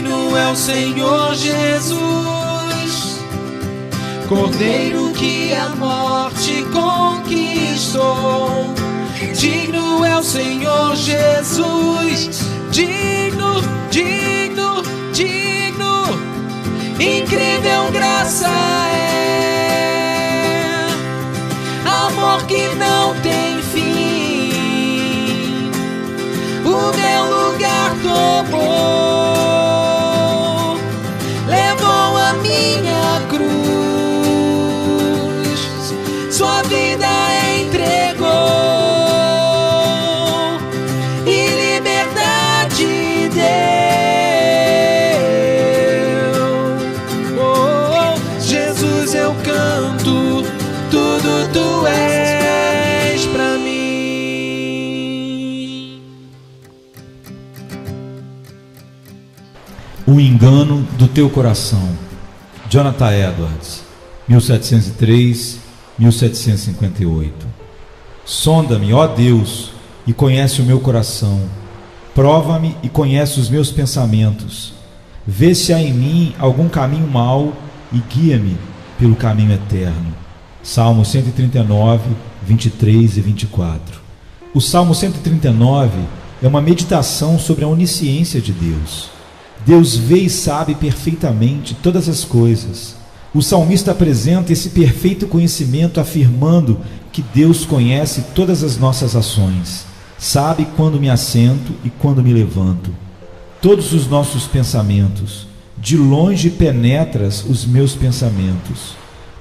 Digno é o Senhor Jesus, Cordeiro que a morte conquistou. Digno é o Senhor Jesus, digno, digno, digno. Incrível graça é, amor que não tem fim, o meu lugar tomou, levou a minha cruz, sua vida entregou, e liberdade deu. Oh, Jesus, eu canto, tudo tu és pra mim. O engano do teu coração. Jonathan Edwards, 1703-1758. Sonda-me, ó Deus, e conhece o meu coração. Prova-me e conhece os meus pensamentos. Vê se há em mim algum caminho mau e guia-me pelo caminho eterno. Salmo 139, 23 e 24. O Salmo 139 é uma meditação sobre a onisciência de Deus. Deus vê e sabe perfeitamente todas as coisas. O salmista apresenta esse perfeito conhecimento afirmando que Deus conhece todas as nossas ações, sabe quando me assento e quando me levanto. Todos os nossos pensamentos, de longe penetras os meus pensamentos.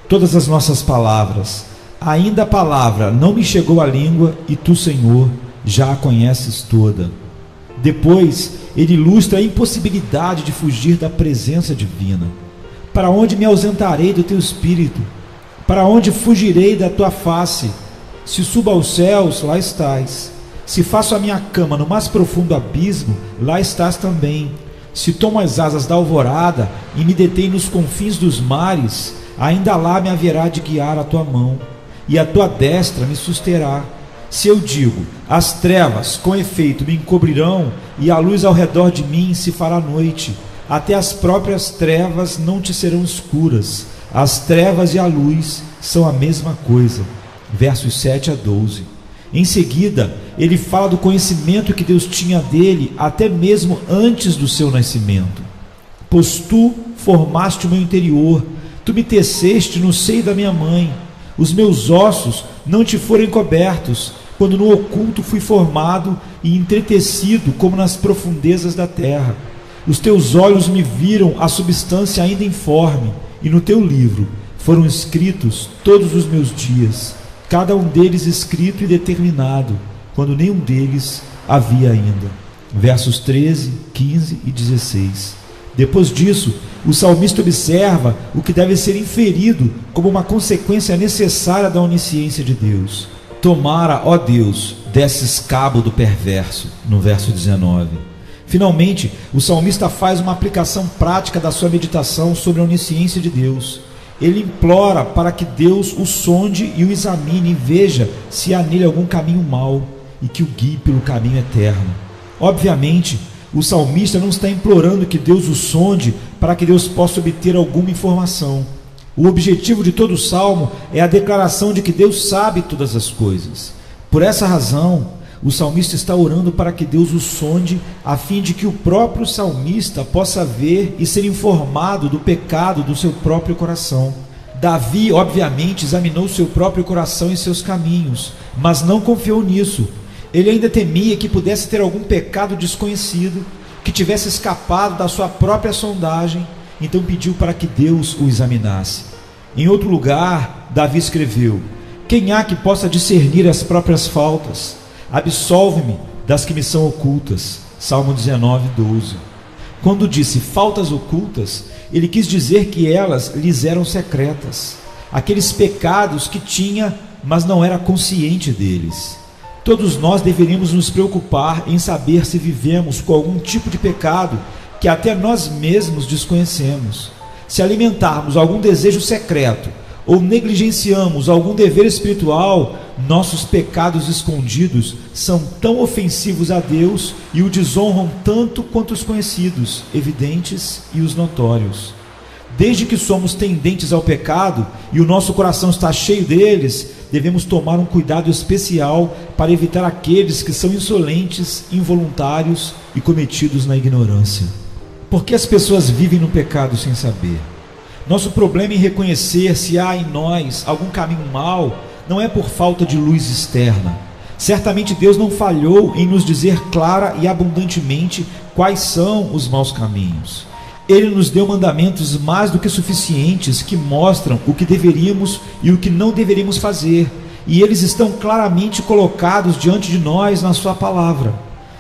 Todas as nossas palavras, ainda a palavra não me chegou à língua e tu, Senhor, já a conheces toda. Depois, ele ilustra a impossibilidade de fugir da presença divina. Para onde me ausentarei do teu espírito? Para onde fugirei da tua face? Se subo aos céus, lá estás. Se faço a minha cama no mais profundo abismo, lá estás também. Se tomo as asas da alvorada e me detei nos confins dos mares, ainda lá me haverá de guiar a tua mão, e a tua destra me susterá. Se eu digo, as trevas com efeito me encobrirão, e a luz ao redor de mim se fará noite, até as próprias trevas não te serão escuras. As trevas e a luz são a mesma coisa. Versos 7 a 12. Em seguida, ele fala do conhecimento que Deus tinha dele até mesmo antes do seu nascimento. Pois tu formaste o meu interior, tu me teceste no seio da minha mãe. Os meus ossos não te foram encobertos, quando no oculto fui formado e entretecido como nas profundezas da terra. Os teus olhos me viram a substância ainda informe, e no teu livro foram escritos todos os meus dias, cada um deles escrito e determinado, quando nenhum deles havia ainda. Versos 13, 15 e 16. Depois disso, o salmista observa o que deve ser inferido como uma consequência necessária da onisciência de Deus. Tomara, ó Deus, desses cabo do perverso, no verso 19. Finalmente, o salmista faz uma aplicação prática da sua meditação sobre a onisciência de Deus. Ele implora para que Deus o sonde e o examine e veja se há nele algum caminho mau e que o guie pelo caminho eterno. Obviamente, o salmista não está implorando que Deus o sonde para que Deus possa obter alguma informação. O objetivo de todo o salmo é a declaração de que Deus sabe todas as coisas. Por essa razão, o salmista está orando para que Deus o sonde, a fim de que o próprio salmista possa ver e ser informado do pecado do seu próprio coração. Davi, obviamente, examinou seu próprio coração e seus caminhos, mas não confiou nisso. Ele ainda temia que pudesse ter algum pecado desconhecido, que tivesse escapado da sua própria sondagem, então pediu para que Deus o examinasse. Em outro lugar, Davi escreveu: quem há que possa discernir as próprias faltas? Absolve-me das que me são ocultas. Salmo 19, 12. Quando disse faltas ocultas, ele quis dizer que elas lhes eram secretas, aqueles pecados que tinha, mas não era consciente deles. Todos nós deveríamos nos preocupar em saber se vivemos com algum tipo de pecado que até nós mesmos desconhecemos. Se alimentarmos algum desejo secreto ou negligenciamos algum dever espiritual, nossos pecados escondidos são tão ofensivos a Deus e o desonram tanto quanto os conhecidos, evidentes e os notórios. Desde que somos tendentes ao pecado e o nosso coração está cheio deles, devemos tomar um cuidado especial para evitar aqueles que são insolentes, involuntários e cometidos na ignorância. Por que as pessoas vivem no pecado sem saber? Nosso problema em reconhecer se há em nós algum caminho mau não é por falta de luz externa. Certamente Deus não falhou em nos dizer clara e abundantemente quais são os maus caminhos. Ele nos deu mandamentos mais do que suficientes que mostram o que deveríamos e o que não deveríamos fazer, e eles estão claramente colocados diante de nós na sua palavra.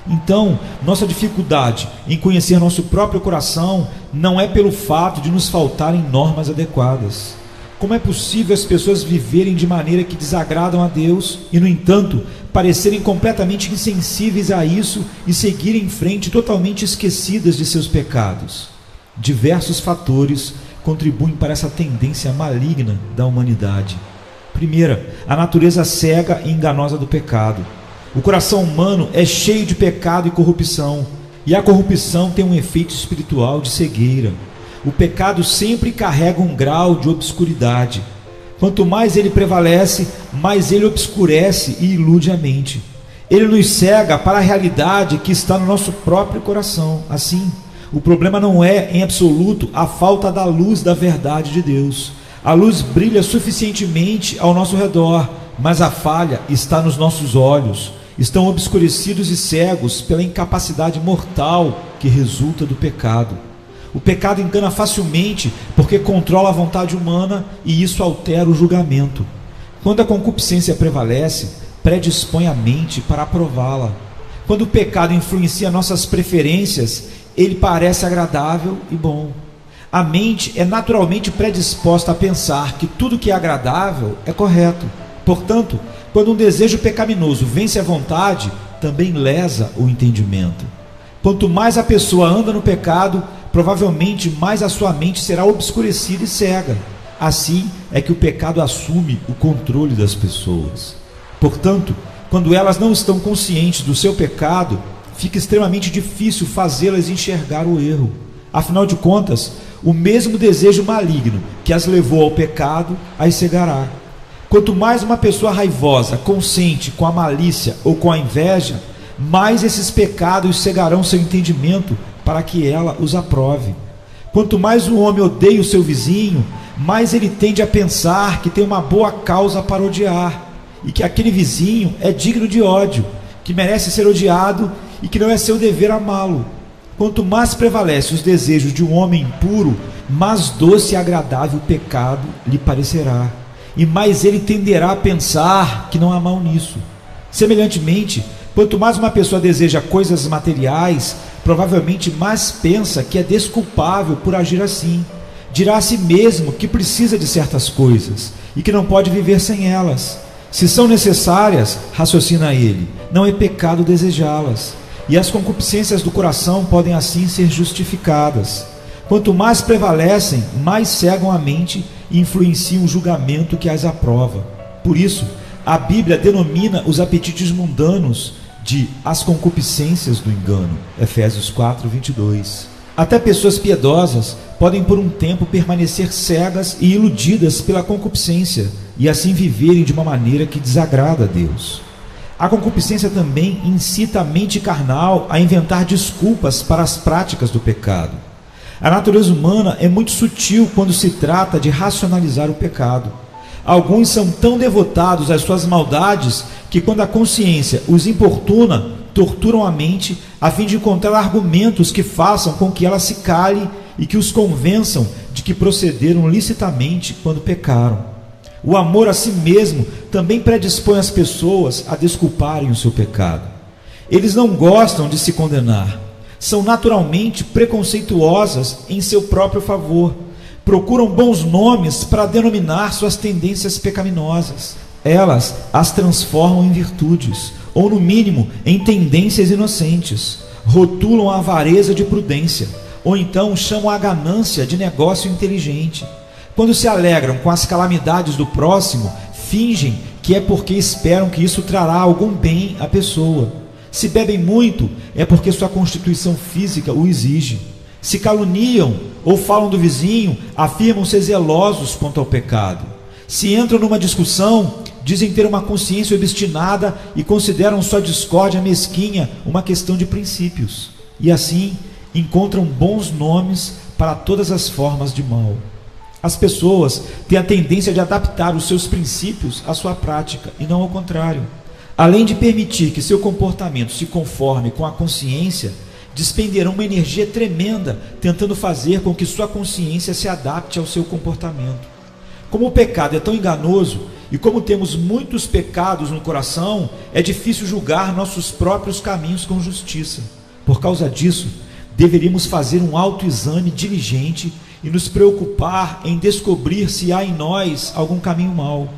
Então, nossa dificuldade em conhecer nosso próprio coração não é pelo fato de nos faltarem normas adequadas. Como é possível as pessoas viverem de maneira que desagradam a Deus e, no entanto, parecerem completamente insensíveis a isso e seguirem em frente totalmente esquecidas de seus pecados? Diversos fatores contribuem para essa tendência maligna da humanidade. Primeira, a natureza cega e enganosa do pecado. O coração humano é cheio de pecado e corrupção, e a corrupção tem um efeito espiritual de cegueira. O pecado sempre carrega um grau de obscuridade. Quanto mais ele prevalece, mais ele obscurece e ilude a mente. Ele nos cega para a realidade que está no nosso próprio coração. Assim, o problema não é, em absoluto, a falta da luz da verdade de Deus. A luz brilha suficientemente ao nosso redor, mas a falha está nos nossos olhos. Estão obscurecidos e cegos pela incapacidade mortal que resulta do pecado. O pecado engana facilmente porque controla a vontade humana e isso altera o julgamento. Quando a concupiscência prevalece, predispõe a mente para aprová-la. Quando o pecado influencia nossas preferências, ele parece agradável e bom. A mente é naturalmente predisposta a pensar que tudo que é agradável é correto. Portanto, quando um desejo pecaminoso vence a vontade, também lesa o entendimento. Quanto mais a pessoa anda no pecado, provavelmente mais a sua mente será obscurecida e cega. Assim é que o pecado assume o controle das pessoas. Portanto, quando elas não estão conscientes do seu pecado, fica extremamente difícil fazê-las enxergar o erro. Afinal de contas, o mesmo desejo maligno que as levou ao pecado as cegará. Quanto mais uma pessoa raivosa consente com a malícia ou com a inveja, mais esses pecados cegarão seu entendimento para que ela os aprove. Quanto mais o homem odeia o seu vizinho, mais ele tende a pensar que tem uma boa causa para odiar, e que aquele vizinho é digno de ódio, que merece ser odiado e que não é seu dever amá-lo. Quanto mais prevalece os desejos de um homem impuro, mais doce e agradável o pecado lhe parecerá, e mais ele tenderá a pensar que não há mal nisso. Semelhantemente, quanto mais uma pessoa deseja coisas materiais, provavelmente mais pensa que é desculpável por agir assim. Dirá a si mesmo que precisa de certas coisas e que não pode viver sem elas. Se são necessárias, raciocina ele, não é pecado desejá-las. E as concupiscências do coração podem assim ser justificadas. Quanto mais prevalecem, mais cegam a mente e influenciam o julgamento que as aprova. Por isso, a Bíblia denomina os apetites mundanos de as concupiscências do engano. Efésios 4, 22. Até pessoas piedosas podem por um tempo permanecer cegas e iludidas pela concupiscência e assim viverem de uma maneira que desagrada a Deus. A concupiscência também incita a mente carnal a inventar desculpas para as práticas do pecado. A natureza humana é muito sutil quando se trata de racionalizar o pecado. Alguns são tão devotados às suas maldades que, quando a consciência os importuna, torturam a mente a fim de encontrar argumentos que façam com que ela se cale e que os convençam de que procederam licitamente quando pecaram. O amor a si mesmo também predispõe as pessoas a desculparem o seu pecado. Eles não gostam de se condenar. São naturalmente preconceituosas em seu próprio favor. Procuram bons nomes para denominar suas tendências pecaminosas. Elas as transformam em virtudes, ou no mínimo em tendências inocentes. Rotulam a avareza de prudência, ou então chamam a ganância de negócio inteligente. Quando se alegram com as calamidades do próximo, fingem que é porque esperam que isso trará algum bem à pessoa. Se bebem muito, é porque sua constituição física o exige. Se caluniam ou falam do vizinho, afirmam ser zelosos quanto ao pecado. Se entram numa discussão, dizem ter uma consciência obstinada e consideram sua discórdia mesquinha uma questão de princípios. E assim, encontram bons nomes para todas as formas de mal. As pessoas têm a tendência de adaptar os seus princípios à sua prática, e não ao contrário. Além de permitir que seu comportamento se conforme com a consciência, despenderão uma energia tremenda tentando fazer com que sua consciência se adapte ao seu comportamento. Como o pecado é tão enganoso e como temos muitos pecados no coração, é difícil julgar nossos próprios caminhos com justiça. Por causa disso, deveríamos fazer um autoexame diligente e nos preocupar em descobrir se há em nós algum caminho mau.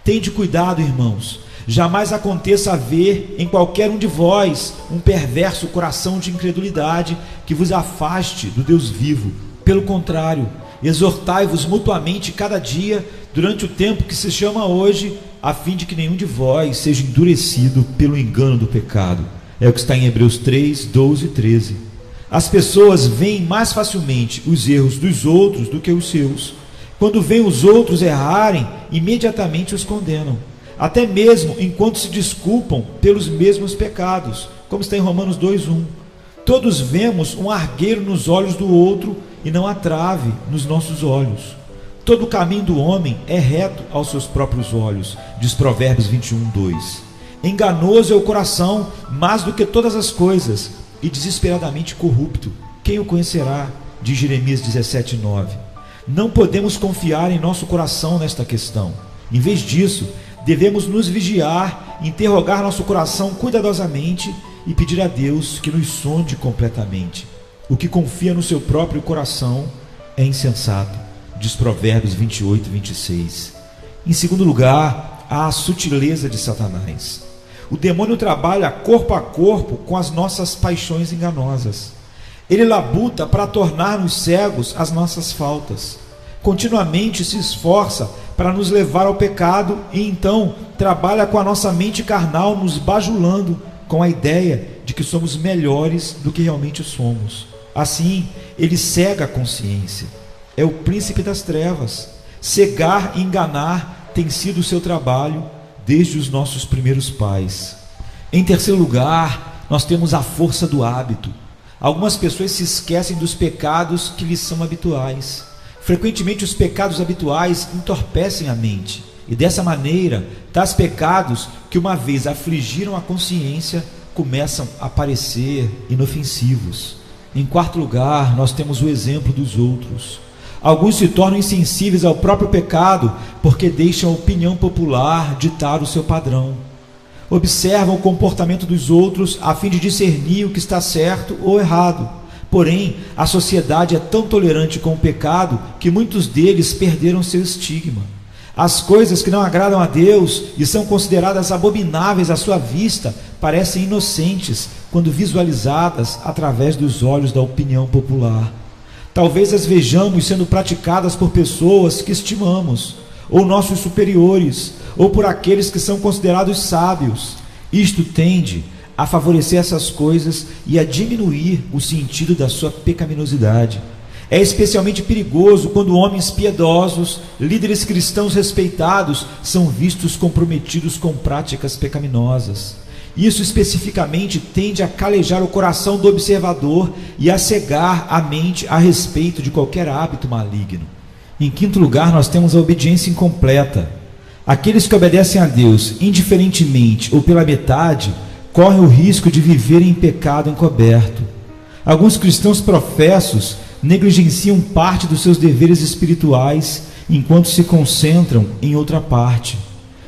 Tende cuidado, irmãos. Jamais aconteça haver em qualquer um de vós um perverso coração de incredulidade que vos afaste do Deus vivo. Pelo contrário, exortai-vos mutuamente cada dia, durante o tempo que se chama hoje, a fim de que nenhum de vós seja endurecido pelo engano do pecado. É o que está em Hebreus 3, 12 e 13. As pessoas veem mais facilmente os erros dos outros do que os seus. Quando veem os outros errarem, imediatamente os condenam, até mesmo enquanto se desculpam pelos mesmos pecados, como está em Romanos 2:1. Todos vemos um argueiro nos olhos do outro e não a trave nos nossos olhos. Todo o caminho do homem é reto aos seus próprios olhos, diz Provérbios 21:2. Enganoso é o coração mais do que todas as coisas, e desesperadamente corrupto. Quem o conhecerá? Diz Jeremias 17:9. Não podemos confiar em nosso coração nesta questão. Em vez disso, devemos nos vigiar, interrogar nosso coração cuidadosamente e pedir a Deus que nos sonde completamente. O que confia no seu próprio coração é insensato, diz Provérbios 28:26. Em segundo lugar, há a sutileza de Satanás. O demônio trabalha corpo a corpo com as nossas paixões enganosas. Ele labuta para tornar-nos cegos às nossas faltas. Continuamente se esforça para nos levar ao pecado e então trabalha com a nossa mente carnal, nos bajulando com a ideia de que somos melhores do que realmente somos. Assim, ele cega a consciência. É o príncipe das trevas. Cegar e enganar tem sido o seu trabalho desde os nossos primeiros pais. Em terceiro lugar, nós temos a força do hábito. Algumas pessoas se esquecem dos pecados que lhes são habituais. Frequentemente os pecados habituais entorpecem a mente, e dessa maneira, tais pecados que uma vez afligiram a consciência começam a parecer inofensivos. Em quarto lugar, nós temos o exemplo dos outros. Alguns se tornam insensíveis ao próprio pecado porque deixam a opinião popular ditar o seu padrão. Observam o comportamento dos outros a fim de discernir o que está certo ou errado. Porém, a sociedade é tão tolerante com o pecado que muitos deles perderam seu estigma. As coisas que não agradam a Deus e são consideradas abomináveis à sua vista parecem inocentes quando visualizadas através dos olhos da opinião popular. Talvez as vejamos sendo praticadas por pessoas que estimamos, ou nossos superiores, ou por aqueles que são considerados sábios. Isto tende a favorecer essas coisas e a diminuir o sentido da sua pecaminosidade. É especialmente perigoso quando homens piedosos, líderes cristãos respeitados, são vistos comprometidos com práticas pecaminosas. Isso especificamente tende a calejar o coração do observador e a cegar a mente a respeito de qualquer hábito maligno. Em quinto lugar, nós temos a obediência incompleta. Aqueles que obedecem a Deus indiferentemente ou pela metade correm o risco de viverem em pecado encoberto. Alguns cristãos professos negligenciam parte dos seus deveres espirituais enquanto se concentram em outra parte.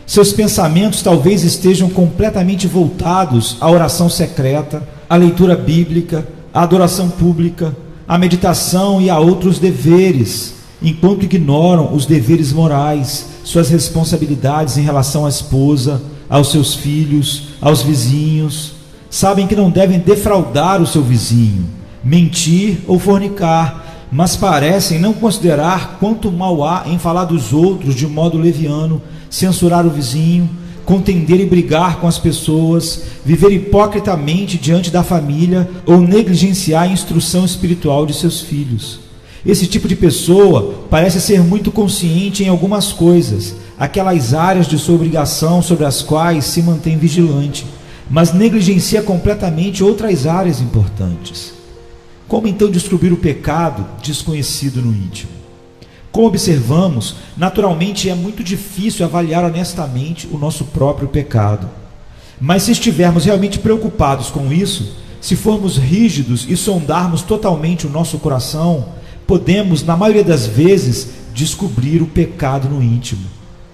Seus pensamentos talvez estejam completamente voltados à oração secreta, à leitura bíblica, à adoração pública, à meditação e a outros deveres, enquanto ignoram os deveres morais, suas responsabilidades em relação à esposa, aos seus filhos, aos vizinhos. Sabem que não devem defraudar o seu vizinho, mentir ou fornicar, mas parecem não considerar quanto mal há em falar dos outros de modo leviano, censurar o vizinho, contender e brigar com as pessoas, viver hipocritamente diante da família ou negligenciar a instrução espiritual de seus filhos. Esse tipo de pessoa parece ser muito consciente em algumas coisas, aquelas áreas de sua obrigação sobre as quais se mantém vigilante, mas negligencia completamente outras áreas importantes. Como então descobrir o pecado desconhecido no íntimo? Como observamos, naturalmente é muito difícil avaliar honestamente o nosso próprio pecado. Mas se estivermos realmente preocupados com isso, se formos rígidos e sondarmos totalmente o nosso coração, podemos, na maioria das vezes, descobrir o pecado no íntimo.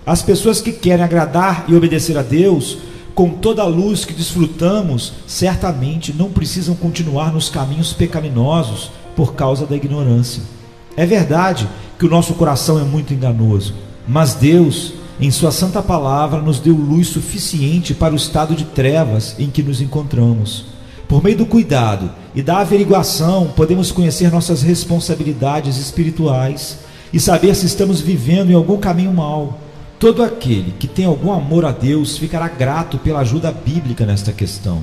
As pessoas que querem agradar e obedecer a Deus, com toda a luz que desfrutamos, certamente não precisam continuar nos caminhos pecaminosos por causa da ignorância. É verdade que o nosso coração é muito enganoso, mas Deus, em sua santa palavra, nos deu luz suficiente para o estado de trevas em que nos encontramos. Por meio do cuidado e da averiguação, podemos conhecer nossas responsabilidades espirituais e saber se estamos vivendo em algum caminho mau. Todo aquele que tem algum amor a Deus ficará grato pela ajuda bíblica nesta questão.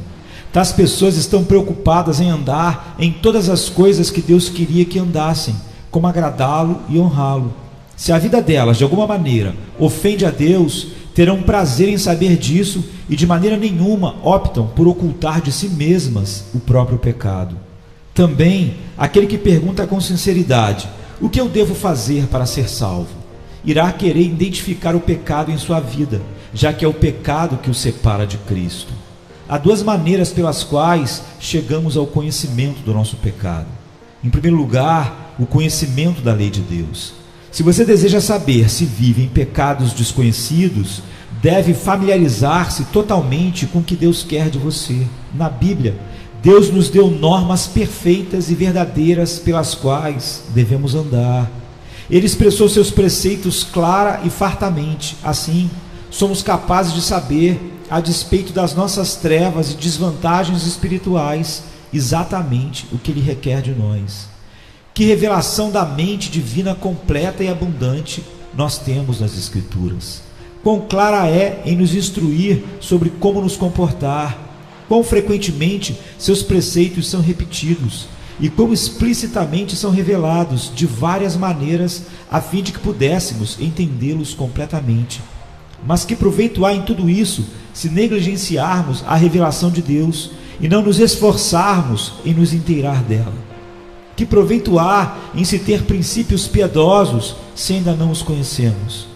Tais pessoas estão preocupadas em andar em todas as coisas que Deus queria que andassem, como agradá-lo e honrá-lo. Se a vida delas, de alguma maneira, ofende a Deus, terão prazer em saber disso e de maneira nenhuma optam por ocultar de si mesmas o próprio pecado. Também, aquele que pergunta com sinceridade: o que eu devo fazer para ser salvo? Irá querer identificar o pecado em sua vida, já que é o pecado que o separa de Cristo. Há duas maneiras pelas quais chegamos ao conhecimento do nosso pecado. Em primeiro lugar, o conhecimento da lei de Deus. Se você deseja saber se vive em pecados desconhecidos, deve familiarizar-se totalmente com o que Deus quer de você. Na Bíblia, Deus nos deu normas perfeitas e verdadeiras pelas quais devemos andar. Ele expressou seus preceitos clara e fartamente. Assim, somos capazes de saber, a despeito das nossas trevas e desvantagens espirituais, exatamente o que Ele requer de nós. Que revelação da mente divina completa e abundante nós temos nas Escrituras. Quão clara é em nos instruir sobre como nos comportar, quão frequentemente seus preceitos são repetidos e quão explicitamente são revelados de várias maneiras a fim de que pudéssemos entendê-los completamente. Mas que proveito há em tudo isso se negligenciarmos a revelação de Deus e não nos esforçarmos em nos inteirar dela? Que proveito há em se ter princípios piedosos se ainda não os conhecemos?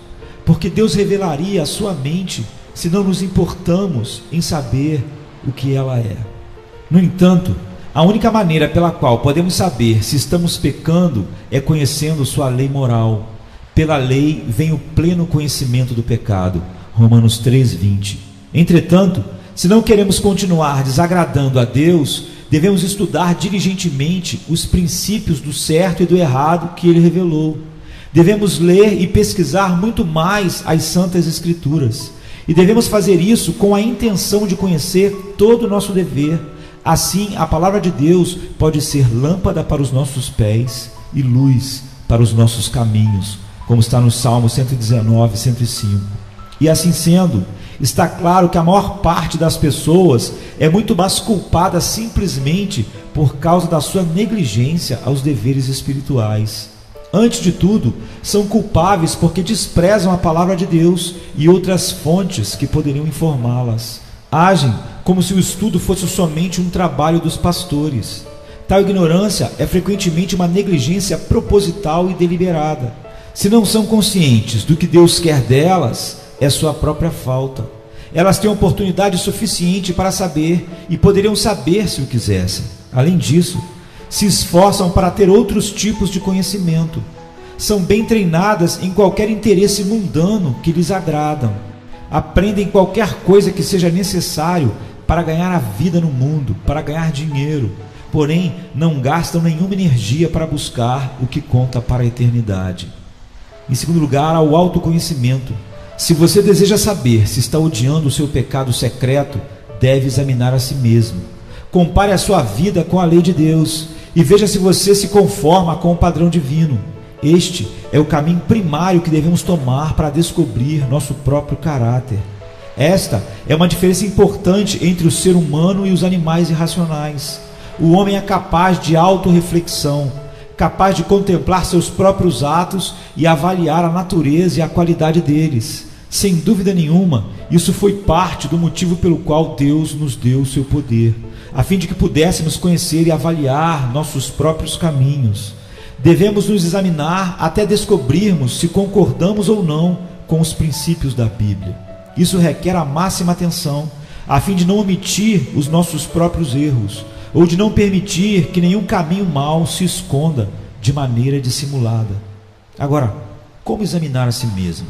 Porque Deus revelaria a sua mente se não nos importamos em saber o que ela é. No entanto, a única maneira pela qual podemos saber se estamos pecando é conhecendo sua lei moral. Pela lei vem o pleno conhecimento do pecado. Romanos 3:20. Entretanto, se não queremos continuar desagradando a Deus, devemos estudar diligentemente os princípios do certo e do errado que Ele revelou. Devemos ler e pesquisar muito mais as Santas Escrituras. E devemos fazer isso com a intenção de conhecer todo o nosso dever. Assim, a palavra de Deus pode ser lâmpada para os nossos pés e luz para os nossos caminhos, como está no Salmo 119, 105. E assim sendo, está claro que a maior parte das pessoas é muito mais culpada simplesmente por causa da sua negligência aos deveres espirituais. Antes de tudo, são culpáveis porque desprezam a palavra de Deus e outras fontes que poderiam informá-las. Agem como se o estudo fosse somente um trabalho dos pastores. Tal ignorância é frequentemente uma negligência proposital e deliberada. Se não são conscientes do que Deus quer delas, é sua própria falta. Elas têm oportunidade suficiente para saber e poderiam saber se o quisessem. Além disso, se esforçam para ter outros tipos de conhecimento. São bem treinadas em qualquer interesse mundano que lhes agradam. Aprendem qualquer coisa que seja necessário para ganhar a vida no mundo, para ganhar dinheiro. Porém, não gastam nenhuma energia para buscar o que conta para a eternidade. Em segundo lugar, há o autoconhecimento. Se você deseja saber se está odiando o seu pecado secreto, deve examinar a si mesmo. Compare a sua vida com a lei de Deus e veja se você se conforma com o padrão divino. Este é o caminho primário que devemos tomar para descobrir nosso próprio caráter. Esta é uma diferença importante entre o ser humano e os animais irracionais. O homem é capaz de autorreflexão, capaz de contemplar seus próprios atos e avaliar a natureza e a qualidade deles. Sem dúvida nenhuma, isso foi parte do motivo pelo qual Deus nos deu o seu poder, a fim de que pudéssemos conhecer e avaliar nossos próprios caminhos. Devemos nos examinar até descobrirmos se concordamos ou não com os princípios da Bíblia. Isso requer a máxima atenção, a fim de não omitir os nossos próprios erros, ou de não permitir que nenhum caminho mau se esconda de maneira dissimulada. Agora, como examinar a si mesmo?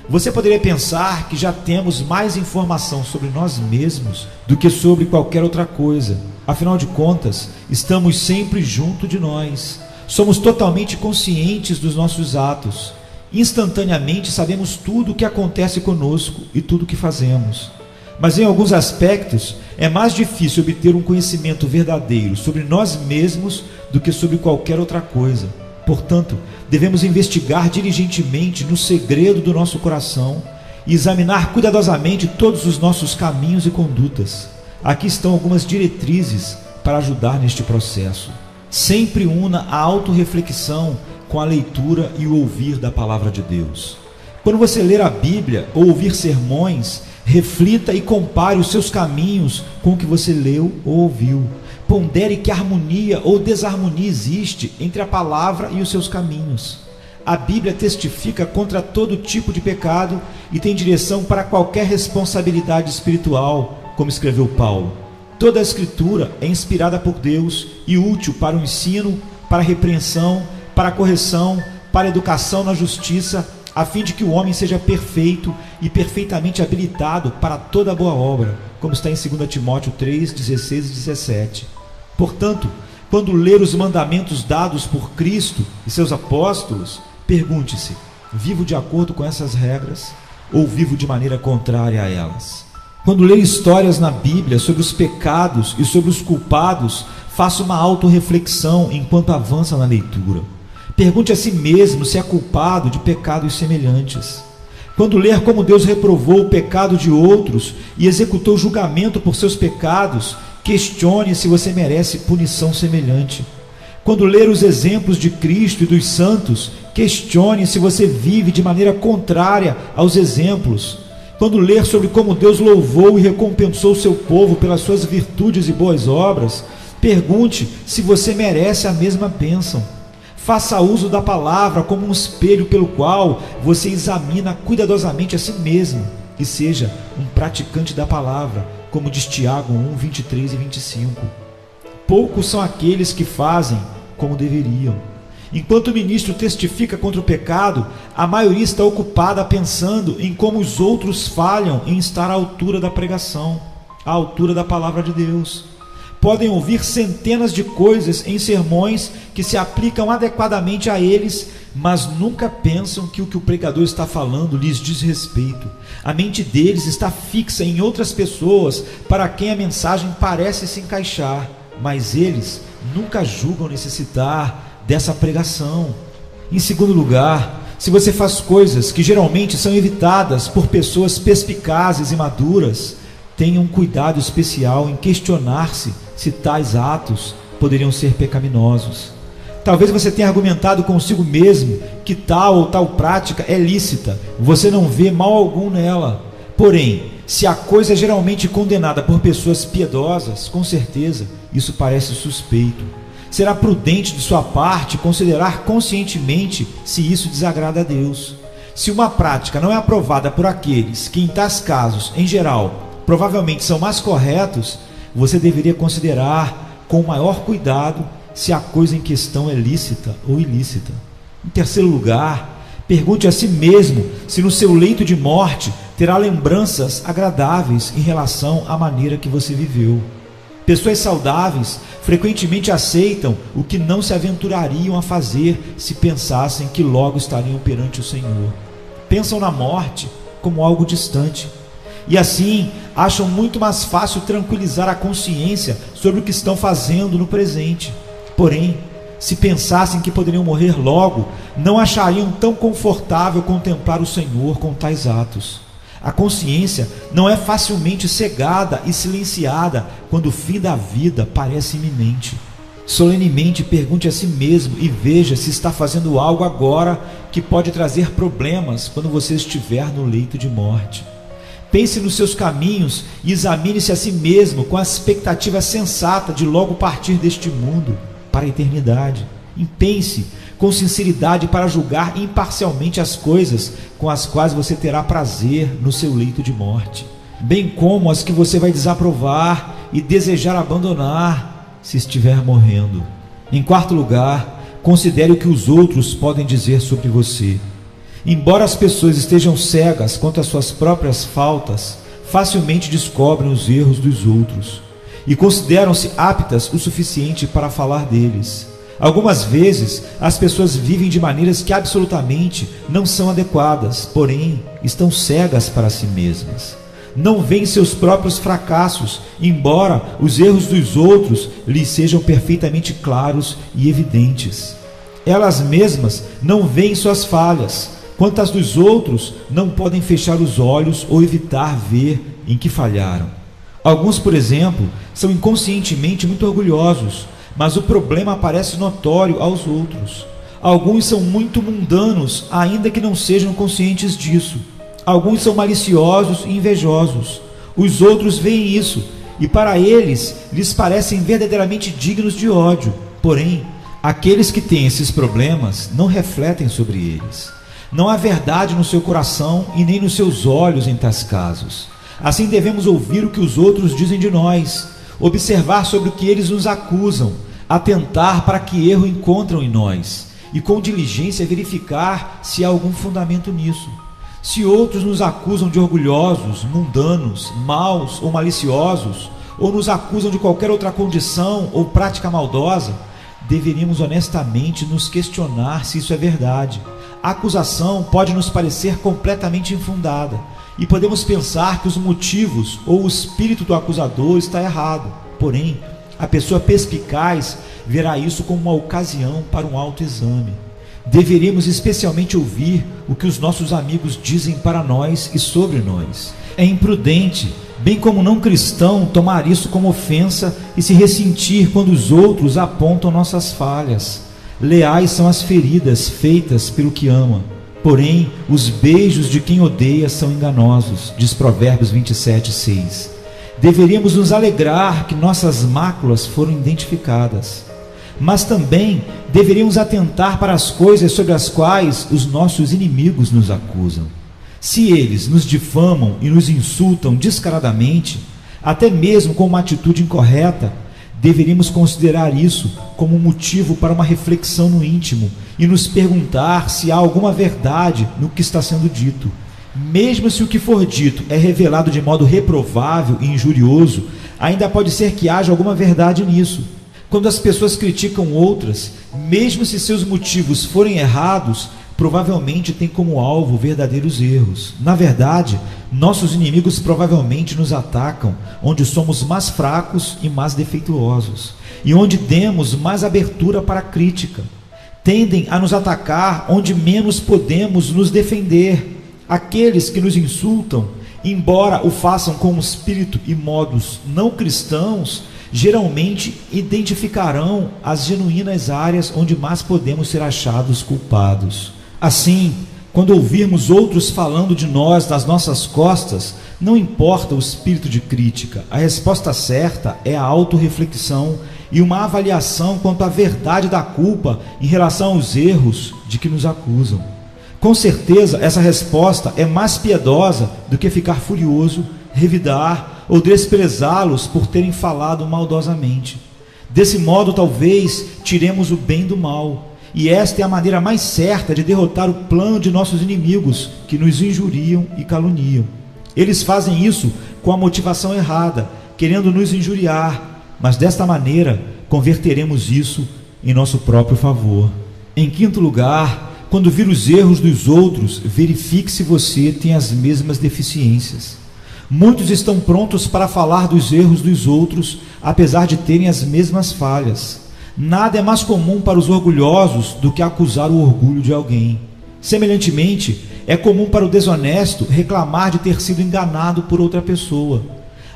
Você poderia pensar que já temos mais informação sobre nós mesmos do que sobre qualquer outra coisa. Afinal de contas, estamos sempre junto de nós. Somos totalmente conscientes dos nossos atos. Instantaneamente sabemos tudo o que acontece conosco e tudo o que fazemos. Mas em alguns aspectos é mais difícil obter um conhecimento verdadeiro sobre nós mesmos do que sobre qualquer outra coisa. Portanto, devemos investigar diligentemente no segredo do nosso coração e examinar cuidadosamente todos os nossos caminhos e condutas. Aqui estão algumas diretrizes para ajudar neste processo. Sempre una a autorreflexão com a leitura e o ouvir da palavra de Deus. Quando você ler a Bíblia ou ouvir sermões, reflita e compare os seus caminhos com o que você leu ou ouviu. Pondere que harmonia ou desarmonia existe entre a palavra e os seus caminhos. A Bíblia testifica contra todo tipo de pecado e tem direção para qualquer responsabilidade espiritual, como escreveu Paulo. Toda a Escritura é inspirada por Deus e útil para o ensino, para a repreensão, para a correção, para a educação na justiça, a fim de que o homem seja perfeito e perfeitamente habilitado para toda boa obra, como está em 2 Timóteo 3, 16 e 17. Portanto, quando ler os mandamentos dados por Cristo e seus apóstolos, pergunte-se: vivo de acordo com essas regras ou vivo de maneira contrária a elas? Quando ler histórias na Bíblia sobre os pecados e sobre os culpados, faça uma autorreflexão enquanto avança na leitura. Pergunte a si mesmo se é culpado de pecados semelhantes. Quando ler como Deus reprovou o pecado de outros e executou julgamento por seus pecados, questione se você merece punição semelhante. Quando ler os exemplos de Cristo e dos santos, questione se você vive de maneira contrária aos exemplos. Quando ler sobre como Deus louvou e recompensou o seu povo pelas suas virtudes e boas obras, pergunte se você merece a mesma bênção. Faça uso da palavra como um espelho pelo qual você examina cuidadosamente a si mesmo e seja um praticante da palavra, como diz Tiago 1, 23 e 25. Poucos são aqueles que fazem como deveriam. Enquanto o ministro testifica contra o pecado, a maioria está ocupada pensando em como os outros falham em estar à altura da pregação, à altura da palavra de Deus. Podem ouvir centenas de coisas em sermões que se aplicam adequadamente a eles, mas nunca pensam que o que o pregador está falando lhes diz respeito. A mente deles está fixa em outras pessoas para quem a mensagem parece se encaixar, mas eles nunca julgam necessitar dessa pregação. Em segundo lugar, se você faz coisas que geralmente são evitadas por pessoas perspicazes e maduras, tenha um cuidado especial em questionar-se se tais atos poderiam ser pecaminosos. Talvez você tenha argumentado consigo mesmo que tal ou tal prática é lícita, você não vê mal algum nela. Porém, se a coisa é geralmente condenada por pessoas piedosas, com certeza isso parece suspeito. Será prudente de sua parte considerar conscientemente se isso desagrada a Deus. Se uma prática não é aprovada por aqueles que, em tais casos, em geral, provavelmente são mais corretos, você deveria considerar com maior cuidado se a coisa em questão é lícita ou ilícita. Em terceiro lugar, pergunte a si mesmo se no seu leito de morte terá lembranças agradáveis em relação à maneira que você viveu. Pessoas saudáveis frequentemente aceitam o que não se aventurariam a fazer se pensassem que logo estariam perante o Senhor. Pensam na morte como algo distante e assim acham muito mais fácil tranquilizar a consciência sobre o que estão fazendo no presente. Porém, se pensassem que poderiam morrer logo, não achariam tão confortável contemplar o Senhor com tais atos. A consciência não é facilmente cegada e silenciada quando o fim da vida parece iminente. Solenemente pergunte a si mesmo e veja se está fazendo algo agora que pode trazer problemas quando você estiver no leito de morte. Pense nos seus caminhos e examine-se a si mesmo com a expectativa sensata de logo partir deste mundo para a eternidade. Pense com sinceridade para julgar imparcialmente as coisas com as quais você terá prazer no seu leito de morte, bem como as que você vai desaprovar e desejar abandonar se estiver morrendo. Em quarto lugar, considere o que os outros podem dizer sobre você. Embora as pessoas estejam cegas quanto às suas próprias faltas, facilmente descobrem os erros dos outros e consideram-se aptas o suficiente para falar deles. Algumas vezes, as pessoas vivem de maneiras que absolutamente não são adequadas, porém, estão cegas para si mesmas. Não veem seus próprios fracassos, embora os erros dos outros lhes sejam perfeitamente claros e evidentes. Elas mesmas não veem suas falhas, quanto às dos outros, não podem fechar os olhos ou evitar ver em que falharam. Alguns, por exemplo, são inconscientemente muito orgulhosos, mas o problema parece notório aos outros. Alguns são muito mundanos, ainda que não sejam conscientes disso. Alguns são maliciosos e invejosos. Os outros veem isso, e para eles, lhes parecem verdadeiramente dignos de ódio. Porém, aqueles que têm esses problemas não refletem sobre eles. Não há verdade no seu coração e nem nos seus olhos em tais casos. Assim devemos ouvir o que os outros dizem de nós, observar sobre o que eles nos acusam, atentar para que erro encontram em nós e com diligência verificar se há algum fundamento nisso. Se outros nos acusam de orgulhosos, mundanos, maus ou maliciosos, ou nos acusam de qualquer outra condição ou prática maldosa, deveríamos honestamente nos questionar se isso é verdade. A acusação pode nos parecer completamente infundada e podemos pensar que os motivos ou o espírito do acusador está errado. Porém, a pessoa perspicaz verá isso como uma ocasião para um autoexame. Deveríamos especialmente ouvir o que os nossos amigos dizem para nós e sobre nós. É imprudente, bem como não cristão, tomar isso como ofensa e se ressentir quando os outros apontam nossas falhas. Leais são as feridas feitas pelo que ama, porém os beijos de quem odeia são enganosos, diz Provérbios 27:6. Deveríamos nos alegrar que nossas máculas foram identificadas, mas também deveríamos atentar para as coisas sobre as quais os nossos inimigos nos acusam. Se eles nos difamam e nos insultam descaradamente, até mesmo com uma atitude incorreta, deveríamos considerar isso como um motivo para uma reflexão no íntimo e nos perguntar se há alguma verdade no que está sendo dito. Mesmo se o que for dito é revelado de modo reprovável e injurioso, ainda pode ser que haja alguma verdade nisso. Quando as pessoas criticam outras, mesmo se seus motivos forem errados, provavelmente têm como alvo verdadeiros erros. Na verdade, nossos inimigos provavelmente nos atacam onde somos mais fracos e mais defeituosos, e onde demos mais abertura para a crítica. Tendem a nos atacar onde menos podemos nos defender. Aqueles que nos insultam, embora o façam com espírito e modos não cristãos, geralmente identificarão as genuínas áreas onde mais podemos ser achados culpados. Assim, quando ouvirmos outros falando de nós nas nossas costas, não importa o espírito de crítica, a resposta certa é a autorreflexão e uma avaliação quanto à verdade da culpa em relação aos erros de que nos acusam. Com certeza, essa resposta é mais piedosa do que ficar furioso, revidar ou desprezá-los por terem falado maldosamente. Desse modo, talvez, tiremos o bem do mal. E esta é a maneira mais certa de derrotar o plano de nossos inimigos, que nos injuriam e caluniam. Eles fazem isso com a motivação errada, querendo nos injuriar, mas desta maneira converteremos isso em nosso próprio favor. Em quinto lugar, quando vir os erros dos outros, verifique se você tem as mesmas deficiências. Muitos estão prontos para falar dos erros dos outros, apesar de terem as mesmas falhas. Nada é mais comum para os orgulhosos do que acusar o orgulho de alguém. Semelhantemente, é comum para o desonesto reclamar de ter sido enganado por outra pessoa.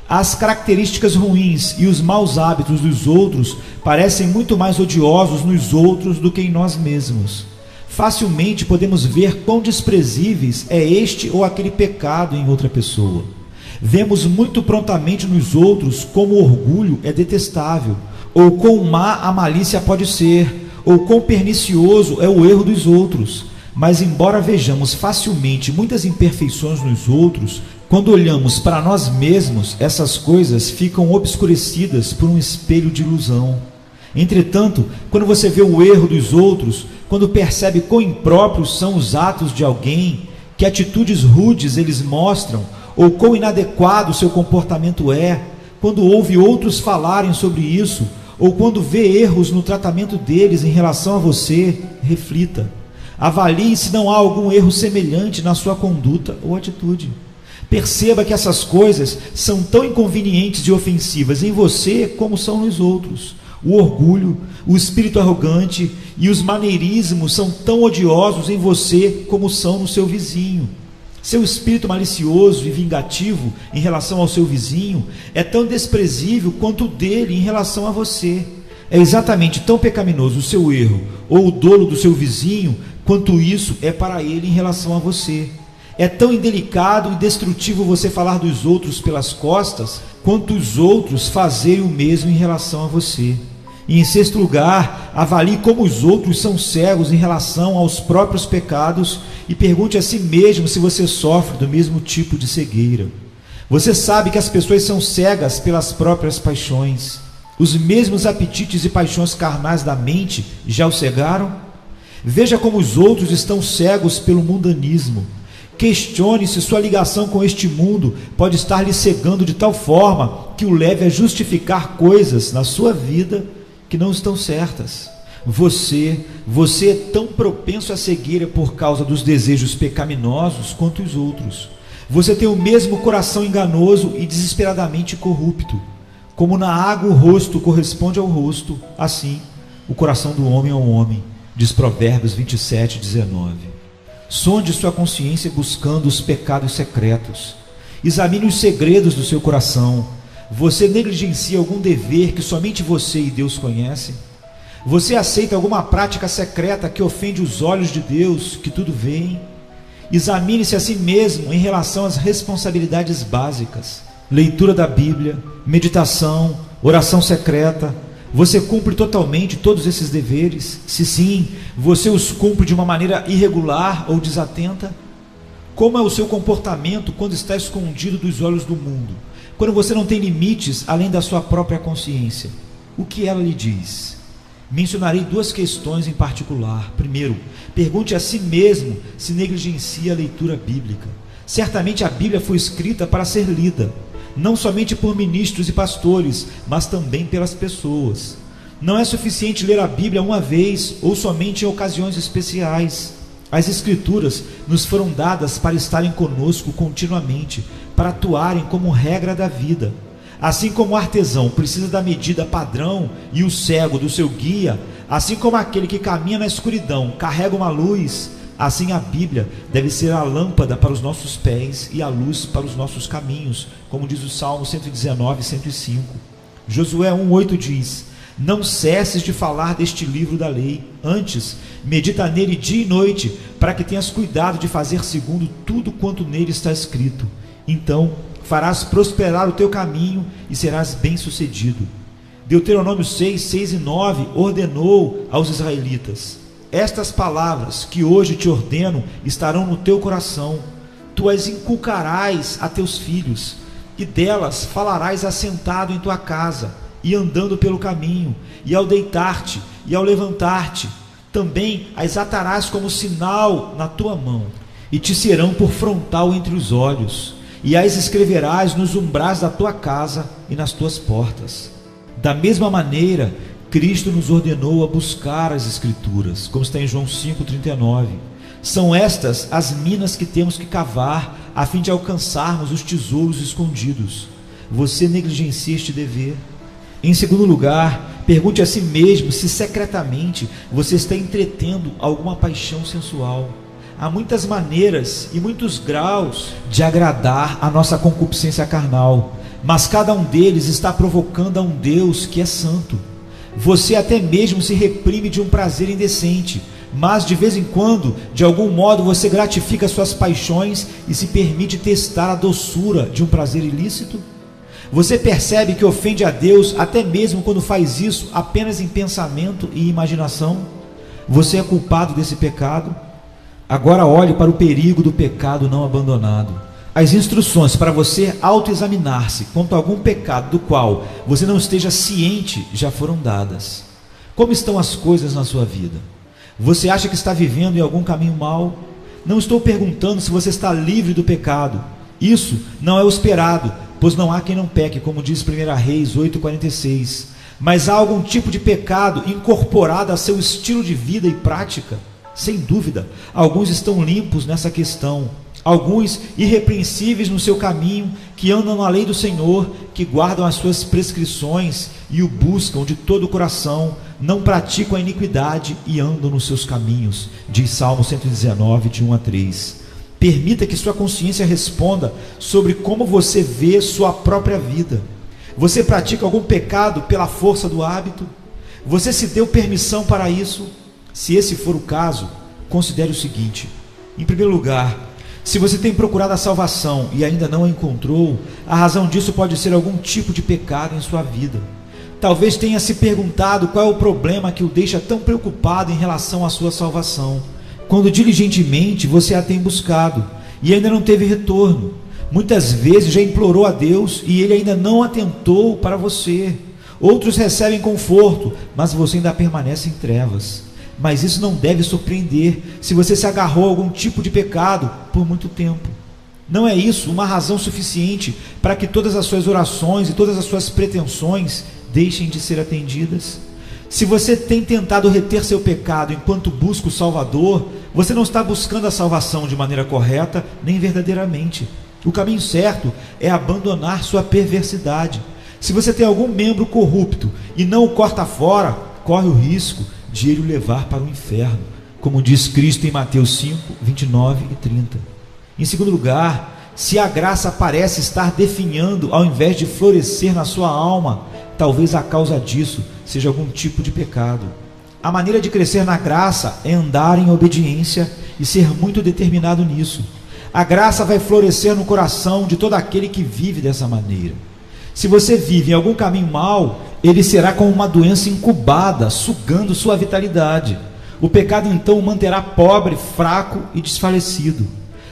As características ruins e os maus hábitos dos outros parecem muito mais odiosos nos outros do que em nós mesmos. Facilmente podemos ver quão desprezíveis é este ou aquele pecado em outra pessoa. Vemos muito prontamente nos outros como o orgulho é detestável, ou quão má a malícia pode ser, ou quão pernicioso é o erro dos outros. Mas embora vejamos facilmente muitas imperfeições nos outros, quando olhamos para nós mesmos, essas coisas ficam obscurecidas por um espelho de ilusão. Entretanto, quando você vê o erro dos outros, quando percebe quão impróprios são os atos de alguém, que atitudes rudes eles mostram, ou quão inadequado seu comportamento é, quando ouve outros falarem sobre isso, ou quando vê erros no tratamento deles em relação a você, reflita. Avalie se não há algum erro semelhante na sua conduta ou atitude. Perceba que essas coisas são tão inconvenientes e ofensivas em você como são nos outros. O orgulho, o espírito arrogante e os maneirismos são tão odiosos em você como são no seu vizinho. Seu espírito malicioso e vingativo em relação ao seu vizinho é tão desprezível quanto o dele em relação a você. É exatamente tão pecaminoso o seu erro ou o dolo do seu vizinho quanto isso é para ele em relação a você. É tão indelicado e destrutivo você falar dos outros pelas costas quanto os outros fazerem o mesmo em relação a você. E em sexto lugar, avalie como os outros são cegos em relação aos próprios pecados e pergunte a si mesmo se você sofre do mesmo tipo de cegueira. Você sabe que as pessoas são cegas pelas próprias paixões. Os mesmos apetites e paixões carnais da mente já o cegaram? Veja como os outros estão cegos pelo mundanismo. Questione se sua ligação com este mundo pode estar lhe cegando de tal forma que o leve a justificar coisas na sua vida que não estão certas. Você é tão propenso à cegueira por causa dos desejos pecaminosos quanto os outros. Você tem o mesmo coração enganoso e desesperadamente corrupto. Como na água o rosto corresponde ao rosto, assim o coração do homem ao homem, diz Provérbios 27:19. Sonde sua consciência buscando os pecados secretos. Examine os segredos do seu coração. Você negligencia algum dever que somente você e Deus conhecem? Você aceita alguma prática secreta que ofende os olhos de Deus, que tudo vê? Examine-se a si mesmo em relação às responsabilidades básicas. Leitura da Bíblia, meditação, oração secreta. Você cumpre totalmente todos esses deveres? Se sim, você os cumpre de uma maneira irregular ou desatenta? Como é o seu comportamento quando está escondido dos olhos do mundo? Quando você não tem limites além da sua própria consciência? O que ela lhe diz? Mencionarei duas questões em particular. Primeiro, pergunte a si mesmo se negligencia a leitura bíblica. Certamente a Bíblia foi escrita para ser lida, não somente por ministros e pastores, mas também pelas pessoas. Não é suficiente ler a Bíblia uma vez ou somente em ocasiões especiais. As Escrituras nos foram dadas para estarem conosco continuamente, para atuarem como regra da vida. Assim como o artesão precisa da medida padrão e o cego do seu guia, assim como aquele que caminha na escuridão carrega uma luz, assim a Bíblia deve ser a lâmpada para os nossos pés e a luz para os nossos caminhos, como diz o Salmo 119, 105. Josué 1,8 diz: não cesses de falar deste livro da lei, antes medita nele dia e noite, para que tenhas cuidado de fazer segundo tudo quanto nele está escrito. Então farás prosperar o teu caminho e serás bem-sucedido. Deuteronômio 6, 6 e 9 ordenou aos israelitas: estas palavras que hoje te ordeno estarão no teu coração, tu as inculcarás a teus filhos, e delas falarás assentado em tua casa, e andando pelo caminho, e ao deitar-te, e ao levantar-te. Também as atarás como sinal na tua mão, e te serão por frontal entre os olhos, e as escreverás nos umbrais da tua casa e nas tuas portas. Da mesma maneira, Cristo nos ordenou a buscar as Escrituras, como está em João 5,39. São estas as minas que temos que cavar, a fim de alcançarmos os tesouros escondidos. Você negligencia este dever? Em segundo lugar, Pergunte a si mesmo se secretamente você está entretendo alguma paixão sensual. Há muitas maneiras e muitos graus de agradar a nossa concupiscência carnal, mas cada um deles está provocando a um Deus que é santo. Você até mesmo se reprime de um prazer indecente, mas de vez em quando, de algum modo, você gratifica suas paixões e se permite testar a doçura de um prazer ilícito. Você percebe que ofende a Deus até mesmo quando faz isso apenas em pensamento e imaginação? Você é culpado desse pecado? Agora olhe para o perigo do pecado não abandonado. As instruções para você autoexaminar-se quanto a algum pecado do qual você não esteja ciente já foram dadas. Como estão as coisas na sua vida? Você acha que está vivendo em algum caminho mau? Não estou perguntando se você está livre do pecado. Isso não é o esperado, pois não há quem não peque, como diz 1 Reis 8,46. Mas há algum tipo de pecado incorporado a seu estilo de vida e prática? Sem dúvida, alguns estão limpos nessa questão. Alguns irrepreensíveis no seu caminho, que andam na lei do Senhor, que guardam as suas prescrições e o buscam de todo o coração, não praticam a iniquidade e andam nos seus caminhos, diz Salmo 119, de 1 a 3. Permita que sua consciência responda sobre como você vê sua própria vida. Você pratica algum pecado pela força do hábito? Você se deu permissão para isso? Se esse for o caso, considere o seguinte: em primeiro lugar, se você tem procurado a salvação e ainda não a encontrou, a razão disso pode ser algum tipo de pecado em sua vida. Talvez tenha se perguntado qual é o problema que o deixa tão preocupado em relação à sua salvação, quando diligentemente você a tem buscado e ainda não teve retorno. Muitas vezes já implorou a Deus e Ele ainda não atentou para você. Outros recebem conforto, mas você ainda permanece em trevas. Mas isso não deve surpreender se você se agarrou a algum tipo de pecado por muito tempo. Não é isso uma razão suficiente para que todas as suas orações e todas as suas pretensões deixem de ser atendidas? Se você tem tentado reter seu pecado enquanto busca o Salvador, você não está buscando a salvação de maneira correta nem verdadeiramente. O caminho certo é abandonar sua perversidade. Se você tem algum membro corrupto e não o corta fora, corre o risco de ele o levar para o inferno, como diz Cristo em Mateus 5, 29 e 30. Em segundo lugar, se a graça parece estar definhando ao invés de florescer na sua alma, talvez a causa disso seja algum tipo de pecado. A maneira de crescer na graça é andar em obediência e ser muito determinado nisso. A graça vai florescer no coração de todo aquele que vive dessa maneira. Se você vive em algum caminho mau, ele será como uma doença incubada, sugando sua vitalidade. O pecado então o manterá pobre, fraco e desfalecido.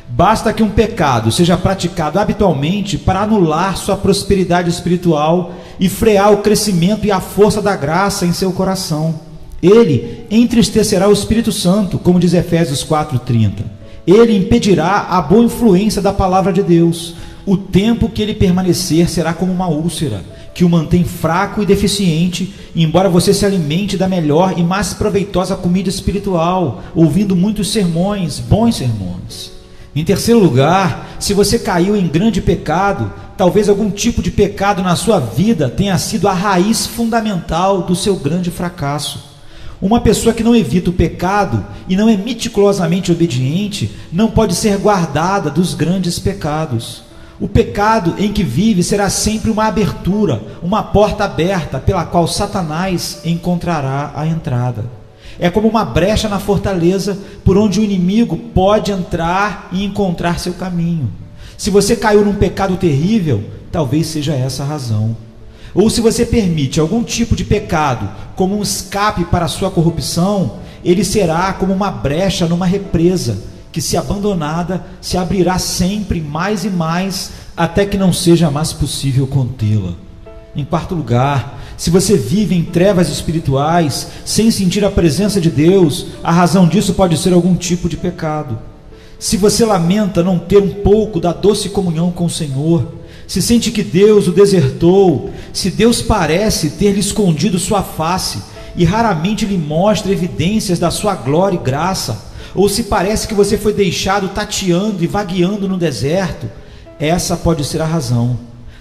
Basta que um pecado seja praticado habitualmente para anular sua prosperidade espiritual e frear o crescimento e a força da graça em seu coração. Ele entristecerá o Espírito Santo, como diz Efésios 4:30. Ele impedirá a boa influência da palavra de Deus. O tempo que ele permanecer será como uma úlcera, que o mantém fraco e deficiente, embora você se alimente da melhor e mais proveitosa comida espiritual, ouvindo muitos sermões, bons sermões. Em terceiro lugar, se você caiu em grande pecado, talvez algum tipo de pecado na sua vida tenha sido a raiz fundamental do seu grande fracasso. Uma pessoa que não evita o pecado e não é meticulosamente obediente, não pode ser guardada dos grandes pecados. O pecado em que vive será sempre uma abertura, uma porta aberta pela qual Satanás encontrará a entrada. É como uma brecha na fortaleza por onde o inimigo pode entrar e encontrar seu caminho. Se você caiu num pecado terrível, talvez seja essa a razão. Ou se você permite algum tipo de pecado como um escape para a sua corrupção, ele será como uma brecha numa represa, que se abandonada, se abrirá sempre mais e mais, até que não seja mais possível contê-la. Em quarto lugar, se você vive em trevas espirituais, sem sentir a presença de Deus, a razão disso pode ser algum tipo de pecado. Se você lamenta não ter um pouco da doce comunhão com o Senhor, se sente que Deus o desertou, se Deus parece ter lhe escondido sua face e raramente lhe mostra evidências da sua glória e graça, ou se parece que você foi deixado tateando e vagueando no deserto, essa pode ser a razão.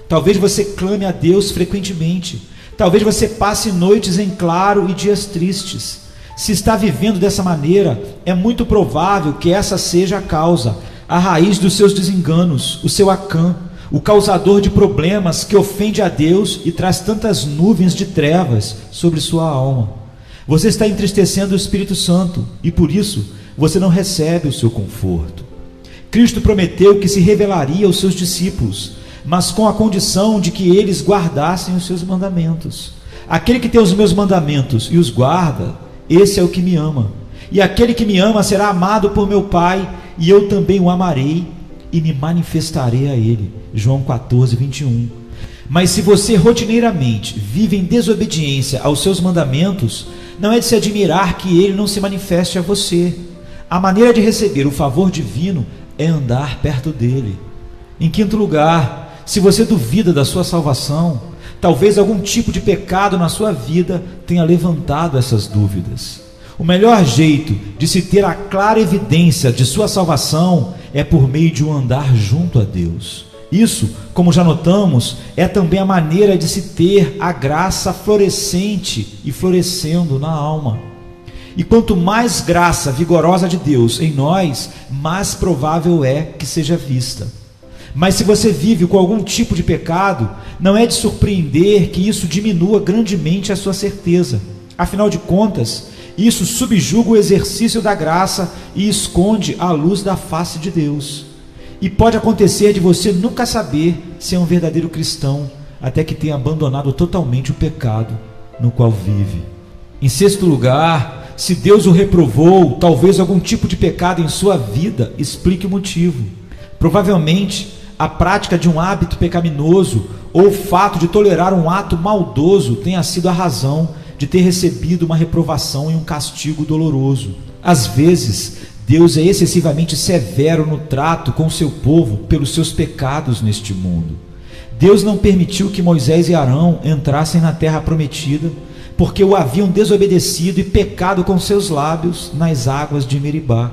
Talvez você clame a Deus frequentemente, Talvez você passe noites em claro e dias tristes. Se está vivendo dessa maneira, é muito provável que essa seja a causa, a raiz dos seus desenganos, o seu Acã, o causador de problemas que ofende a Deus e traz tantas nuvens de trevas sobre sua alma. Você está entristecendo o Espírito Santo e por isso você não recebe o seu conforto. Cristo prometeu que se revelaria aos seus discípulos, mas com a condição de que eles guardassem os seus mandamentos. Aquele que tem os meus mandamentos e os guarda, esse é o que me ama. E aquele que me ama será amado por meu Pai, e eu também o amarei e me manifestarei a ele. João 14, 21. Mas se você rotineiramente vive em desobediência aos seus mandamentos, não é de se admirar que ele não se manifeste a você. A maneira de receber o favor divino é andar perto dele. Em quinto lugar, se você duvida da sua salvação, talvez algum tipo de pecado na sua vida tenha levantado essas dúvidas. O melhor jeito de se ter a clara evidência de sua salvação é por meio de um andar junto a Deus. Isso, como já notamos, é também a maneira de se ter a graça florescente e florescendo na alma. E quanto mais graça vigorosa de Deus em nós, mais provável é que seja vista. Mas se você vive com algum tipo de pecado, não é de surpreender que isso diminua grandemente a sua certeza. Afinal de contas, isso subjuga o exercício da graça e esconde a luz da face de Deus. E pode acontecer de você nunca saber se é um verdadeiro cristão, até que tenha abandonado totalmente o pecado no qual vive. Em sexto lugar, se Deus o reprovou, talvez algum tipo de pecado em sua vida explique o motivo. Provavelmente, a prática de um hábito pecaminoso ou o fato de tolerar um ato maldoso tenha sido a razão de ter recebido uma reprovação e um castigo doloroso. Às vezes, Deus é excessivamente severo no trato com seu povo pelos seus pecados neste mundo. Deus não permitiu que Moisés e Arão entrassem na terra prometida, porque o haviam desobedecido e pecado com seus lábios nas águas de Meribá.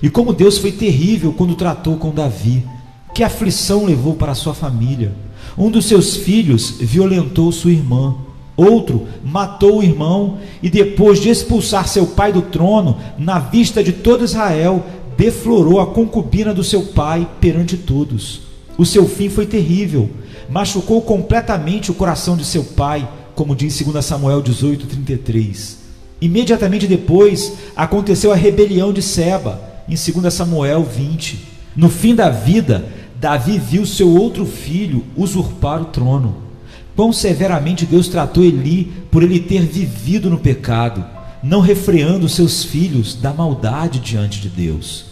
E como Deus foi terrível quando tratou com Davi, que aflição levou para sua família. Um dos seus filhos violentou sua irmã, outro matou o irmão e depois de expulsar seu pai do trono, na vista de todo Israel, deflorou a concubina do seu pai perante todos. O seu fim foi terrível, machucou completamente o coração de seu pai, como diz 2 Samuel 18:33. Imediatamente depois aconteceu a rebelião de Seba, em 2 Samuel 20. No fim da vida, Davi viu seu outro filho usurpar o trono. Quão severamente Deus tratou Eli por ele ter vivido no pecado, não refreando seus filhos da maldade diante de Deus.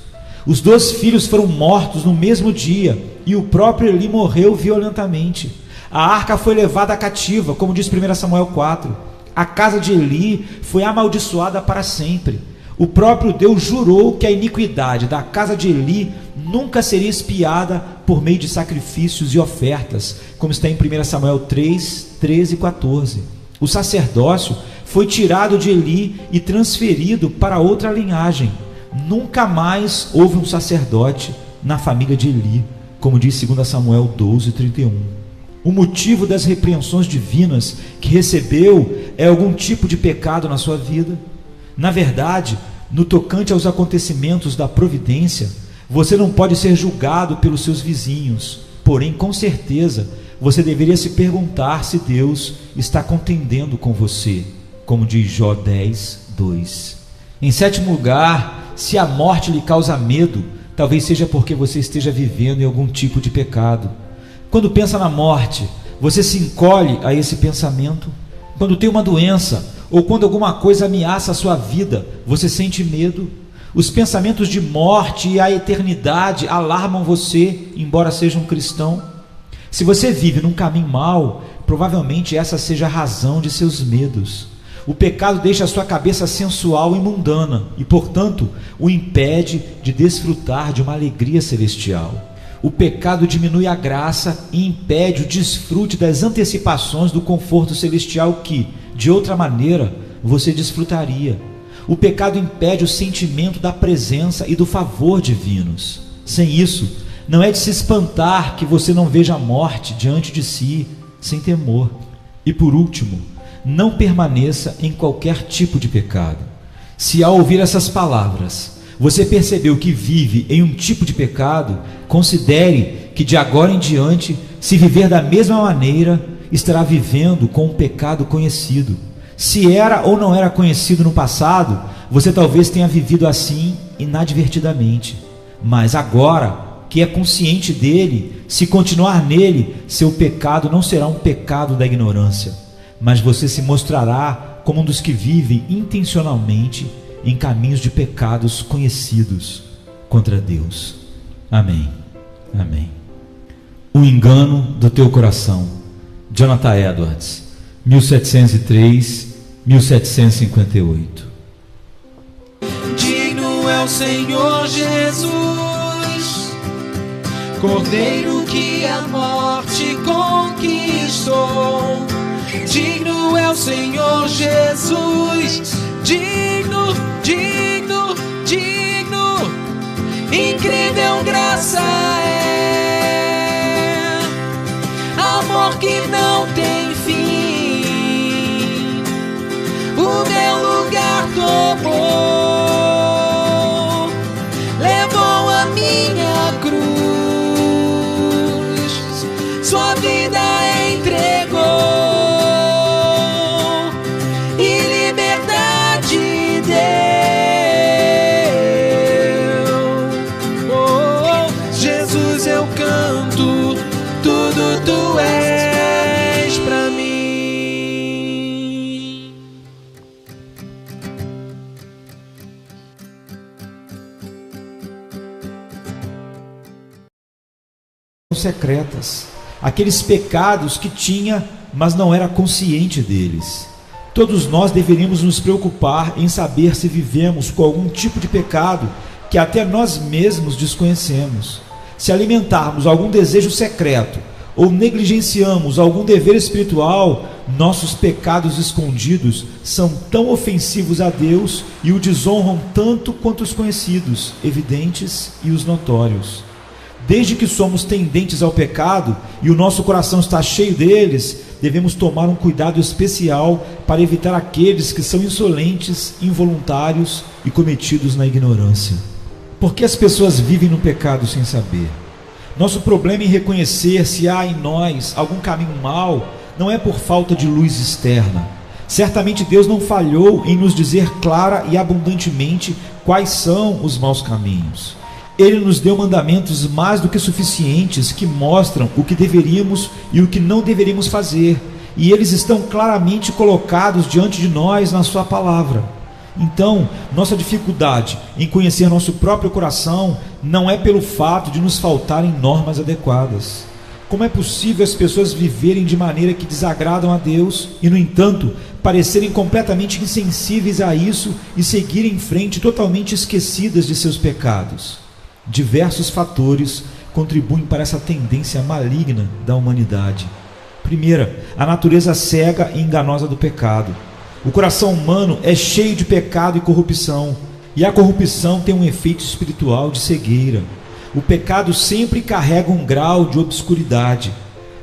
Os 2 filhos foram mortos no mesmo dia e o próprio Eli morreu violentamente. A arca foi levada cativa, como diz 1 Samuel 4. A casa de Eli foi amaldiçoada para sempre. O próprio Deus jurou que a iniquidade da casa de Eli nunca seria expiada por meio de sacrifícios e ofertas, como está em 1 Samuel 3, 13 e 14. O sacerdócio foi tirado de Eli e transferido para outra linhagem. Nunca mais houve um sacerdote na família de Eli, como diz 2 Samuel 12, 31. O motivo das repreensões divinas que recebeu é algum tipo de pecado na sua vida? Na verdade, no tocante aos acontecimentos da providência, você não pode ser julgado pelos seus vizinhos, porém, com certeza, você deveria se perguntar se Deus está contendendo com você, como diz Jó 10, 2. Em sétimo lugar, se a morte lhe causa medo, talvez seja porque você esteja vivendo em algum tipo de pecado. Quando pensa na morte, você se encolhe a esse pensamento? Quando tem uma doença, ou quando alguma coisa ameaça a sua vida, você sente medo? Os pensamentos de morte e a eternidade alarmam você, embora seja um cristão? Se você vive num caminho mau, provavelmente essa seja a razão de seus medos. O pecado deixa a sua cabeça sensual e mundana e, portanto, o impede de desfrutar de uma alegria celestial. O pecado diminui a graça e impede o desfrute das antecipações do conforto celestial que, de outra maneira, você desfrutaria. O pecado impede o sentimento da presença e do favor divinos. Sem isso, não é de se espantar que você não veja a morte diante de si sem temor. E por último, não permaneça em qualquer tipo de pecado. Se ao ouvir essas palavras, você percebeu que vive em um tipo de pecado, considere que de agora em diante, se viver da mesma maneira, estará vivendo com um pecado conhecido. Se era ou não era conhecido no passado, você talvez tenha vivido assim inadvertidamente. Mas agora que é consciente dele, se continuar nele, seu pecado não será um pecado da ignorância, mas você se mostrará como um dos que vivem intencionalmente em caminhos de pecados conhecidos contra Deus. Amém. Amém. O engano do teu coração. Jonathan Edwards, 1703-1758. Digno é o Senhor Jesus, Cordeiro que a morte conquistou. Digno é o Senhor Jesus, digno, digno, digno, incrível graça é, amor que não tem fim, o meu lugar tomou, levou a minha cruz, sua vida entregou, e liberdade deu. Oh, Jesus, eu canto, tudo tu és pra mim. Secretas, aqueles pecados que tinha, mas não era consciente deles. Todos nós deveríamos nos preocupar em saber se vivemos com algum tipo de pecado que até nós mesmos desconhecemos. Se alimentarmos algum desejo secreto ou negligenciamos algum dever espiritual, nossos pecados escondidos são tão ofensivos a Deus e o desonram tanto quanto os conhecidos, evidentes e os notórios. Desde que somos tendentes ao pecado e o nosso coração está cheio deles, devemos tomar um cuidado especial para evitar aqueles que são insolentes, involuntários e cometidos na ignorância. Por que as pessoas vivem no pecado sem saber? Nosso problema em reconhecer se há em nós algum caminho mau não é por falta de luz externa. Certamente Deus não falhou em nos dizer clara e abundantemente quais são os maus caminhos. Ele nos deu mandamentos mais do que suficientes que mostram o que deveríamos e o que não deveríamos fazer, e eles estão claramente colocados diante de nós na sua palavra. Então, nossa dificuldade em conhecer nosso próprio coração não é pelo fato de nos faltarem normas adequadas. Como é possível as pessoas viverem de maneira que desagradam a Deus e, no entanto, parecerem completamente insensíveis a isso e seguirem em frente totalmente esquecidas de seus pecados? Diversos fatores contribuem para essa tendência maligna da humanidade. Primeira, a natureza cega e enganosa do pecado. O coração humano é cheio de pecado e corrupção, e a corrupção tem um efeito espiritual de cegueira. O pecado sempre carrega um grau de obscuridade.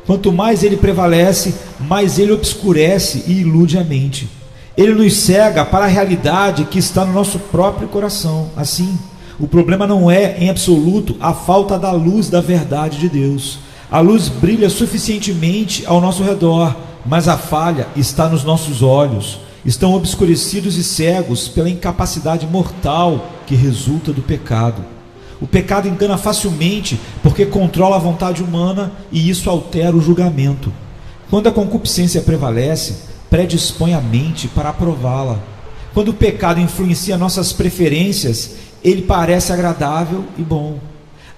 Quanto mais ele prevalece, mais ele obscurece e ilude a mente. Ele nos cega para a realidade que está no nosso próprio coração. Assim, o problema não é, em absoluto, a falta da luz da verdade de Deus. A luz brilha suficientemente ao nosso redor, mas a falha está nos nossos olhos. Estão obscurecidos e cegos pela incapacidade mortal que resulta do pecado. O pecado engana facilmente porque controla a vontade humana e isso altera o julgamento. Quando a concupiscência prevalece, predispõe a mente para aprová-la. Quando o pecado influencia nossas preferências, ele parece agradável e bom.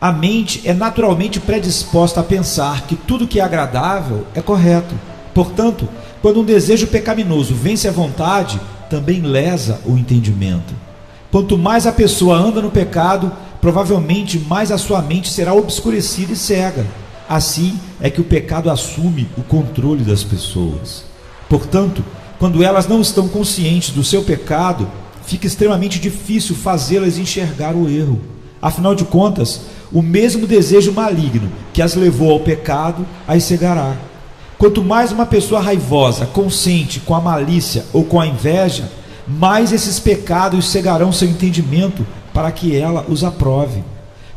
A mente é naturalmente predisposta a pensar que tudo que é agradável é correto. Portanto, quando um desejo pecaminoso vence a vontade, também lesa o entendimento. Quanto mais a pessoa anda no pecado, provavelmente mais a sua mente será obscurecida e cega. Assim é que o pecado assume o controle das pessoas. Portanto, quando elas não estão conscientes do seu pecado, fica extremamente difícil fazê-las enxergar o erro. Afinal de contas, o mesmo desejo maligno que as levou ao pecado as cegará. Quanto mais uma pessoa raivosa consente com a malícia ou com a inveja, mais esses pecados cegarão seu entendimento para que ela os aprove.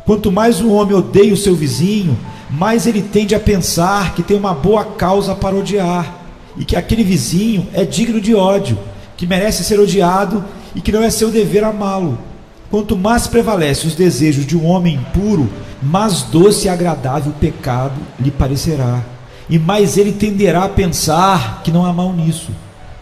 Quanto mais o homem odeia o seu vizinho, mais ele tende a pensar que tem uma boa causa para odiar, e que aquele vizinho é digno de ódio, que merece ser odiado e que não é seu dever amá-lo. Quanto mais prevalece os desejos de um homem impuro, mais doce e agradável o pecado lhe parecerá, e mais ele tenderá a pensar que não há mal nisso.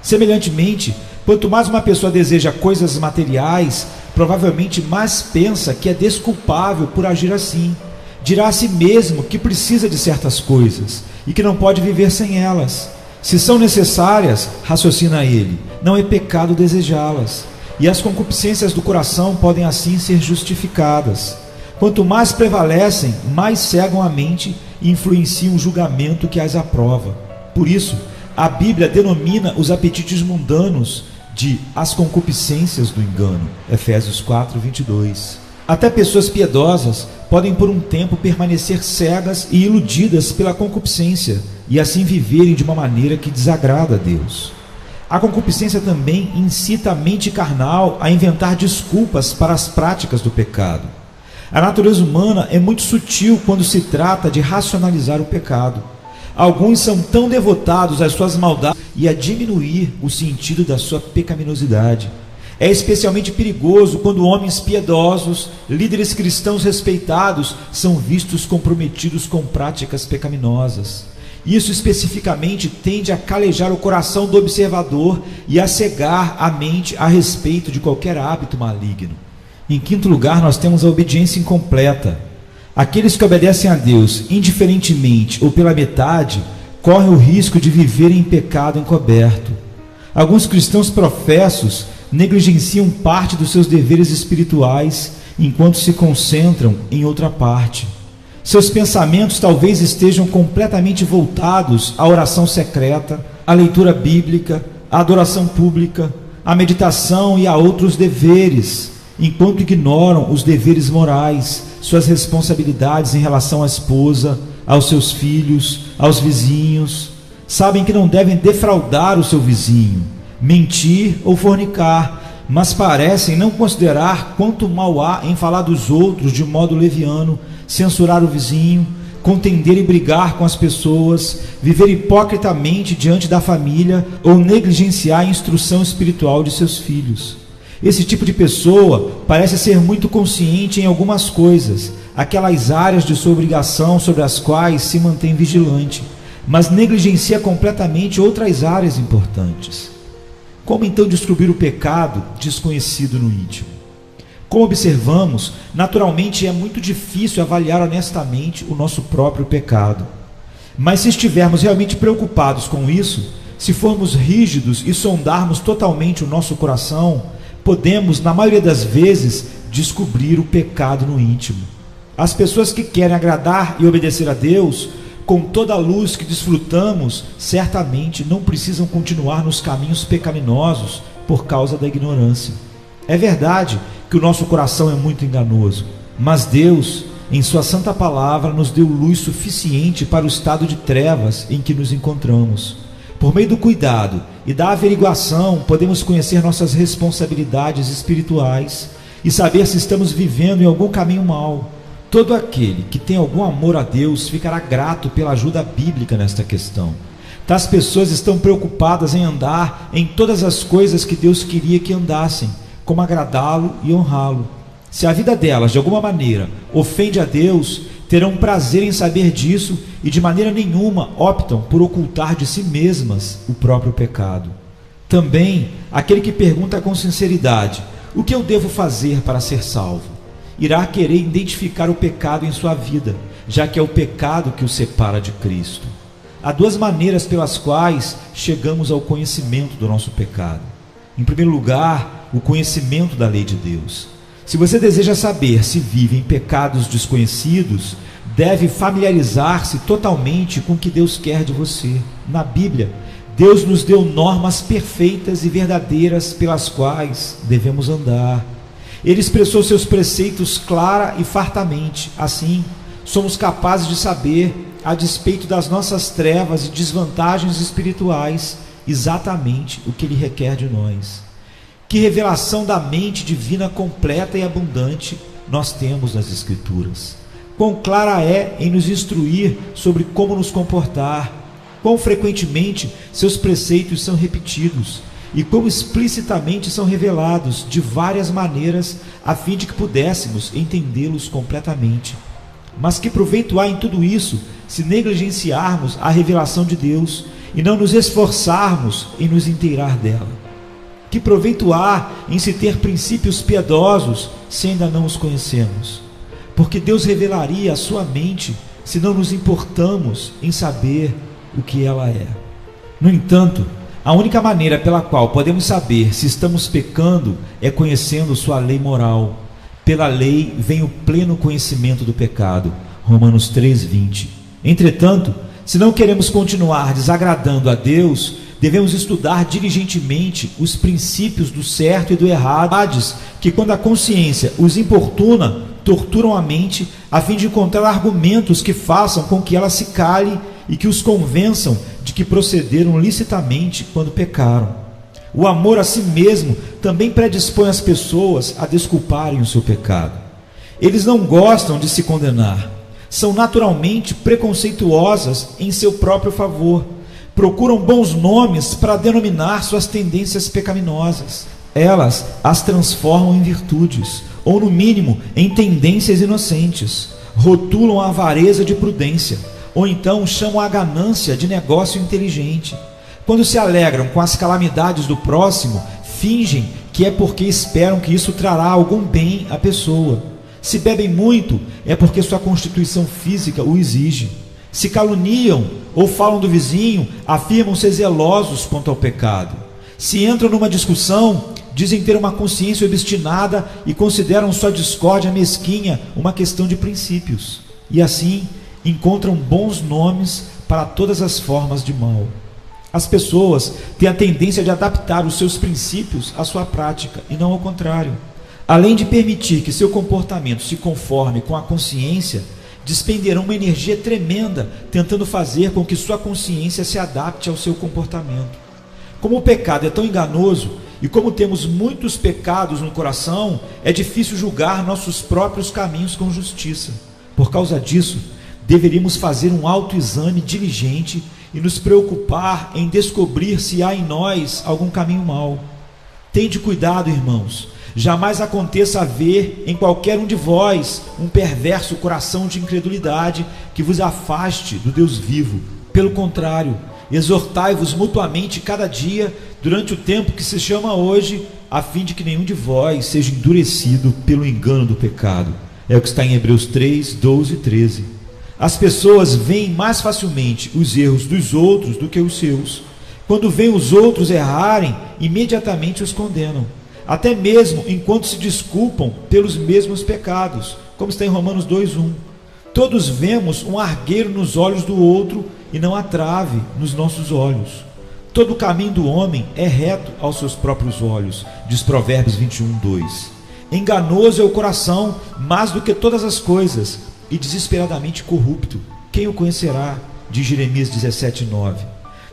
Semelhantemente, quanto mais uma pessoa deseja coisas materiais, provavelmente mais pensa que é desculpável por agir assim. Dirá a si mesmo que precisa de certas coisas e que não pode viver sem elas. Se são necessárias, raciocina ele, não é pecado desejá-las. E as concupiscências do coração podem assim ser justificadas. Quanto mais prevalecem, mais cegam a mente e influenciam o julgamento que as aprova. Por isso, a Bíblia denomina os apetites mundanos de as concupiscências do engano. Efésios 4:22. Até pessoas piedosas podem por um tempo permanecer cegas e iludidas pela concupiscência e assim viverem de uma maneira que desagrada a Deus. A concupiscência também incita a mente carnal a inventar desculpas para as práticas do pecado. A natureza humana é muito sutil quando se trata de racionalizar o pecado. Alguns são tão devotados às suas maldades e a diminuir o sentido da sua pecaminosidade. É especialmente perigoso quando homens piedosos, líderes cristãos respeitados, são vistos comprometidos com práticas pecaminosas. Isso especificamente tende a calejar o coração do observador e a cegar a mente a respeito de qualquer hábito maligno. Em quinto lugar, nós temos a obediência incompleta. Aqueles que obedecem a Deus indiferentemente ou pela metade correm o risco de viver em pecado encoberto. Alguns cristãos professos negligenciam parte dos seus deveres espirituais enquanto se concentram em outra parte. Seus pensamentos talvez estejam completamente voltados à oração secreta, à leitura bíblica, à adoração pública, à meditação e a outros deveres, enquanto ignoram os deveres morais, suas responsabilidades em relação à esposa, aos seus filhos, aos vizinhos. Sabem que não devem defraudar o seu vizinho, mentir ou fornicar, mas parecem não considerar quanto mal há em falar dos outros de modo leviano, censurar o vizinho, contender e brigar com as pessoas, viver hipocritamente diante da família ou negligenciar a instrução espiritual de seus filhos. Esse tipo de pessoa parece ser muito consciente em algumas coisas, aquelas áreas de sua obrigação sobre as quais se mantém vigilante, mas negligencia completamente outras áreas importantes. Como então descobrir o pecado desconhecido no íntimo? Como observamos, naturalmente é muito difícil avaliar honestamente o nosso próprio pecado. Mas se estivermos realmente preocupados com isso, se formos rígidos e sondarmos totalmente o nosso coração, podemos, na maioria das vezes, descobrir o pecado no íntimo. As pessoas que querem agradar e obedecer a Deus, com toda a luz que desfrutamos, certamente não precisam continuar nos caminhos pecaminosos por causa da ignorância. É verdade que o nosso coração é muito enganoso, mas Deus, em sua santa palavra, nos deu luz suficiente para o estado de trevas em que nos encontramos. Por meio do cuidado e da averiguação, podemos conhecer nossas responsabilidades espirituais e saber se estamos vivendo em algum caminho mau. Todo aquele que tem algum amor a Deus ficará grato pela ajuda bíblica nesta questão. Tais pessoas estão preocupadas em andar em todas as coisas que Deus queria que andassem, como agradá-lo e honrá-lo. Se a vida delas, de alguma maneira, ofende a Deus, terão prazer em saber disso e de maneira nenhuma optam por ocultar de si mesmas o próprio pecado. Também, aquele que pergunta com sinceridade: o que eu devo fazer para ser salvo? Irá querer identificar o pecado em sua vida, já que é o pecado que o separa de Cristo. Há duas maneiras pelas quais chegamos ao conhecimento do nosso pecado. Em primeiro lugar, o conhecimento da lei de Deus. Se você deseja saber se vive em pecados desconhecidos, deve familiarizar-se totalmente com o que Deus quer de você. Na Bíblia, Deus nos deu normas perfeitas e verdadeiras pelas quais devemos andar. Ele expressou seus preceitos clara e fartamente. Assim, somos capazes de saber a despeito das nossas trevas e desvantagens espirituais, exatamente o que Ele requer de nós. Que revelação da mente divina completa e abundante nós temos nas Escrituras. Quão clara é em nos instruir sobre como nos comportar, quão frequentemente seus preceitos são repetidos e quão explicitamente são revelados de várias maneiras a fim de que pudéssemos entendê-los completamente. Mas que proveito há em tudo isso se negligenciarmos a revelação de Deus e não nos esforçarmos em nos inteirar dela? Que proveito há em se ter princípios piedosos se ainda não os conhecemos? Porque Deus revelaria a sua mente se não nos importamos em saber o que ela é. No entanto, a única maneira pela qual podemos saber se estamos pecando é conhecendo sua lei moral. Pela lei vem o pleno conhecimento do pecado. Romanos 3:20. Entretanto, se não queremos continuar desagradando a Deus, devemos estudar diligentemente os princípios do certo e do errado, que quando a consciência os importuna, torturam a mente a fim de encontrar argumentos que façam com que ela se cale e que os convençam de que procederam licitamente quando pecaram. O amor a si mesmo também predispõe as pessoas a desculparem o seu pecado. Eles não gostam de se condenar, são naturalmente preconceituosas em seu próprio favor, procuram bons nomes para denominar suas tendências pecaminosas. Elas as transformam em virtudes, ou no mínimo em tendências inocentes, rotulam a avareza de prudência, ou então chamam a ganância de negócio inteligente. Quando se alegram com as calamidades do próximo, fingem que é porque esperam que isso trará algum bem à pessoa. Se bebem muito, é porque sua constituição física o exige. Se caluniam ou falam do vizinho, afirmam ser zelosos quanto ao pecado. Se entram numa discussão, dizem ter uma consciência obstinada e consideram sua discórdia mesquinha uma questão de princípios. E assim, encontram bons nomes para todas as formas de mal. As pessoas têm a tendência de adaptar os seus princípios à sua prática, e não ao contrário. Além de permitir que seu comportamento se conforme com a consciência, despenderão uma energia tremenda tentando fazer com que sua consciência se adapte ao seu comportamento. Como o pecado é tão enganoso e como temos muitos pecados no coração, é difícil julgar nossos próprios caminhos com justiça. Por causa disso, deveríamos fazer um autoexame diligente e nos preocupar em descobrir se há em nós algum caminho mau. Tende cuidado, irmãos. Jamais aconteça haver em qualquer um de vós um perverso coração de incredulidade que vos afaste do Deus vivo. Pelo contrário, exortai-vos mutuamente cada dia durante o tempo que se chama hoje, a fim de que nenhum de vós seja endurecido pelo engano do pecado. É o que está em Hebreus 3, 12 e 13. As pessoas veem mais facilmente os erros dos outros do que os seus. Quando veem os outros errarem, imediatamente os condenam, até mesmo enquanto se desculpam pelos mesmos pecados, como está em Romanos 2:1. Todos vemos um argueiro nos olhos do outro e não a trave nos nossos olhos. Todo o caminho do homem é reto aos seus próprios olhos, diz Provérbios 21:2. Enganoso é o coração mais do que todas as coisas, e desesperadamente corrupto. Quem o conhecerá? Diz Jeremias 17:9.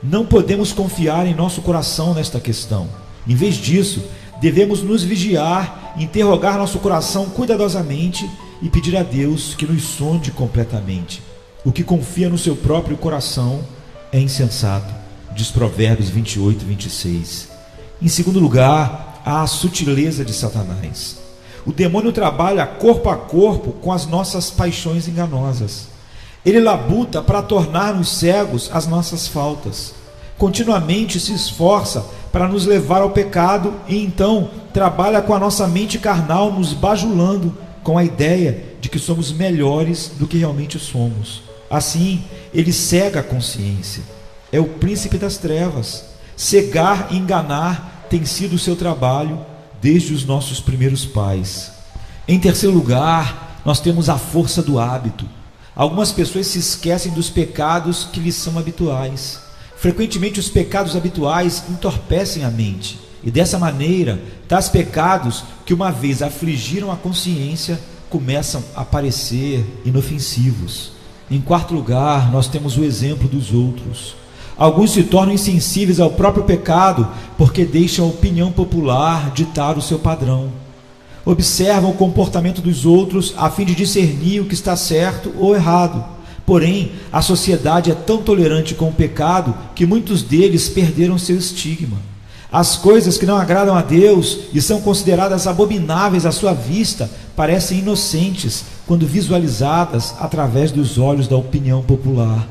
Não podemos confiar em nosso coração nesta questão. Em vez disso, devemos nos vigiar, interrogar nosso coração cuidadosamente e pedir a Deus que nos sonde completamente. O que confia no seu próprio coração é insensato, diz Provérbios 28:26. Em segundo lugar, há a sutileza de Satanás. O demônio trabalha corpo a corpo com as nossas paixões enganosas. Ele labuta para tornar-nos cegos às nossas faltas. Continuamente se esforça para nos levar ao pecado e então trabalha com a nossa mente carnal, nos bajulando com a ideia de que somos melhores do que realmente somos. Assim, ele cega a consciência. É o príncipe das trevas. Cegar e enganar tem sido o seu trabalho desde os nossos primeiros pais. Em terceiro lugar, nós temos a força do hábito. Algumas pessoas se esquecem dos pecados que lhes são habituais. Frequentemente os pecados habituais entorpecem a mente, e dessa maneira, tais pecados que uma vez afligiram a consciência começam a parecer inofensivos. Em quarto lugar, nós temos o exemplo dos outros. Alguns se tornam insensíveis ao próprio pecado porque deixam a opinião popular ditar o seu padrão. Observam o comportamento dos outros a fim de discernir o que está certo ou errado. Porém, a sociedade é tão tolerante com o pecado que muitos deles perderam seu estigma. As coisas que não agradam a Deus e são consideradas abomináveis à sua vista parecem inocentes quando visualizadas através dos olhos da opinião popular.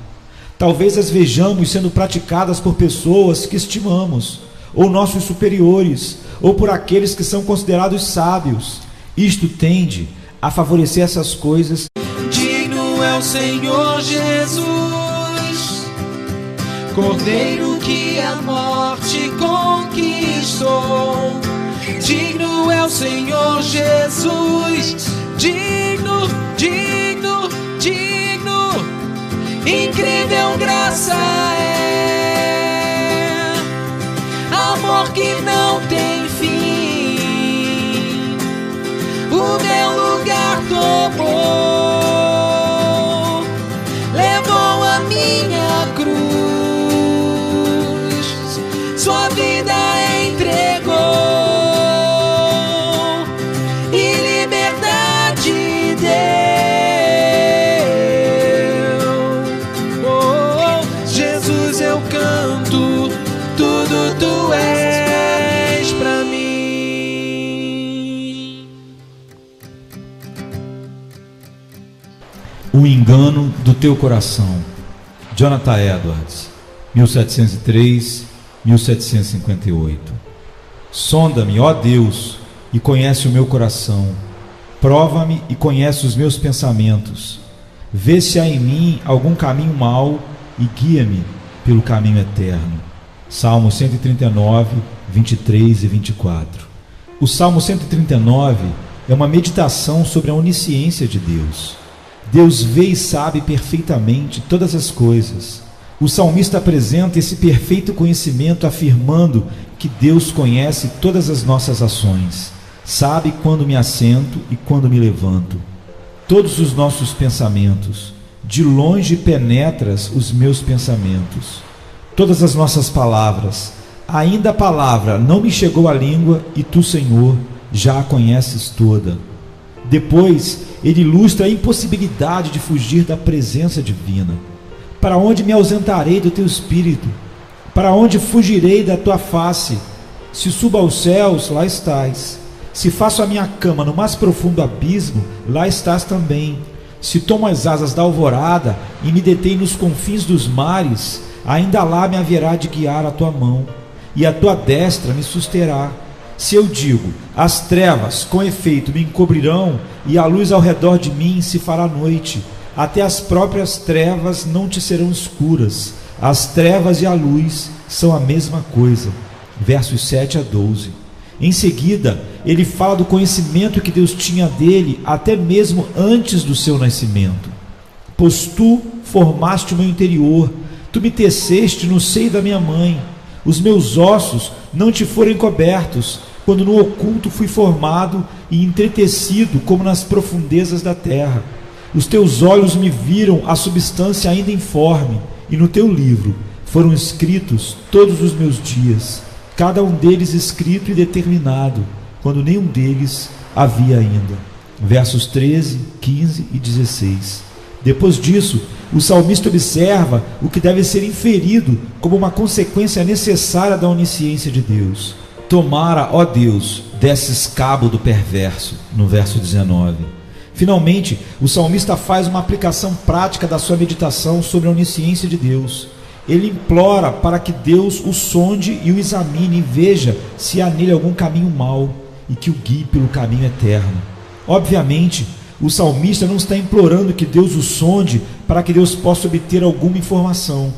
Talvez as vejamos sendo praticadas por pessoas que estimamos, ou nossos superiores, ou por aqueles que são considerados sábios. Isto tende a favorecer essas coisas. Digno é o Senhor Jesus, Cordeiro que a morte conquistou. Digno é o Senhor Jesus, digno, digno, digno. Incrível graça é, amor que não tem fim. O meu lugar tomou, levou a minha cruz, sua vida entregou, e liberdade deu. Oh, Jesus, eu canto, tudo tu és pra mim. O engano do teu coração. Jonathan Edwards, 1703-1758. Sonda-me, ó Deus, e conhece o meu coração. Prova-me e conhece os meus pensamentos. Vê se há em mim algum caminho mau e guia-me pelo caminho eterno. Salmo 139, 23 e 24. O Salmo 139 é uma meditação sobre a onisciência de Deus. Deus vê e sabe perfeitamente todas as coisas. O salmista apresenta esse perfeito conhecimento afirmando que Deus conhece todas as nossas ações, sabe quando me assento e quando me levanto. Todos os nossos pensamentos, de longe penetras os meus pensamentos. Todas as nossas palavras, ainda a palavra não me chegou à língua e tu, Senhor, já a conheces toda. Depois, ele ilustra a impossibilidade de fugir da presença divina. Para onde me ausentarei do teu espírito? Para onde fugirei da tua face? Se subo aos céus, lá estás. Se faço a minha cama no mais profundo abismo, lá estás também. Se tomo as asas da alvorada e me detei nos confins dos mares, ainda lá me haverá de guiar a tua mão, e a tua destra me susterá. Se eu digo, as trevas com efeito me encobrirão, e a luz ao redor de mim se fará noite, até as próprias trevas não te serão escuras. As trevas e a luz são a mesma coisa. Versos 7 a 12. Em seguida, ele fala do conhecimento que Deus tinha dele até mesmo antes do seu nascimento. Pois tu formaste o meu interior, tu me teceste no seio da minha mãe. Os meus ossos não te foram encobertos, quando no oculto fui formado e entretecido como nas profundezas da terra. Os teus olhos me viram a substância ainda informe, e no teu livro foram escritos todos os meus dias, cada um deles escrito e determinado, quando nenhum deles havia ainda. Versos 13, 15 e 16. Depois disso, o salmista observa o que deve ser inferido como uma consequência necessária da onisciência de Deus. Tomara, ó Deus, desses cabo do perverso, no verso 19. Finalmente, o salmista faz uma aplicação prática da sua meditação sobre a onisciência de Deus. Ele implora para que Deus o sonde e o examine e veja se há nele algum caminho mau e que o guie pelo caminho eterno. Obviamente, o salmista não está implorando que Deus o sonde para que Deus possa obter alguma informação.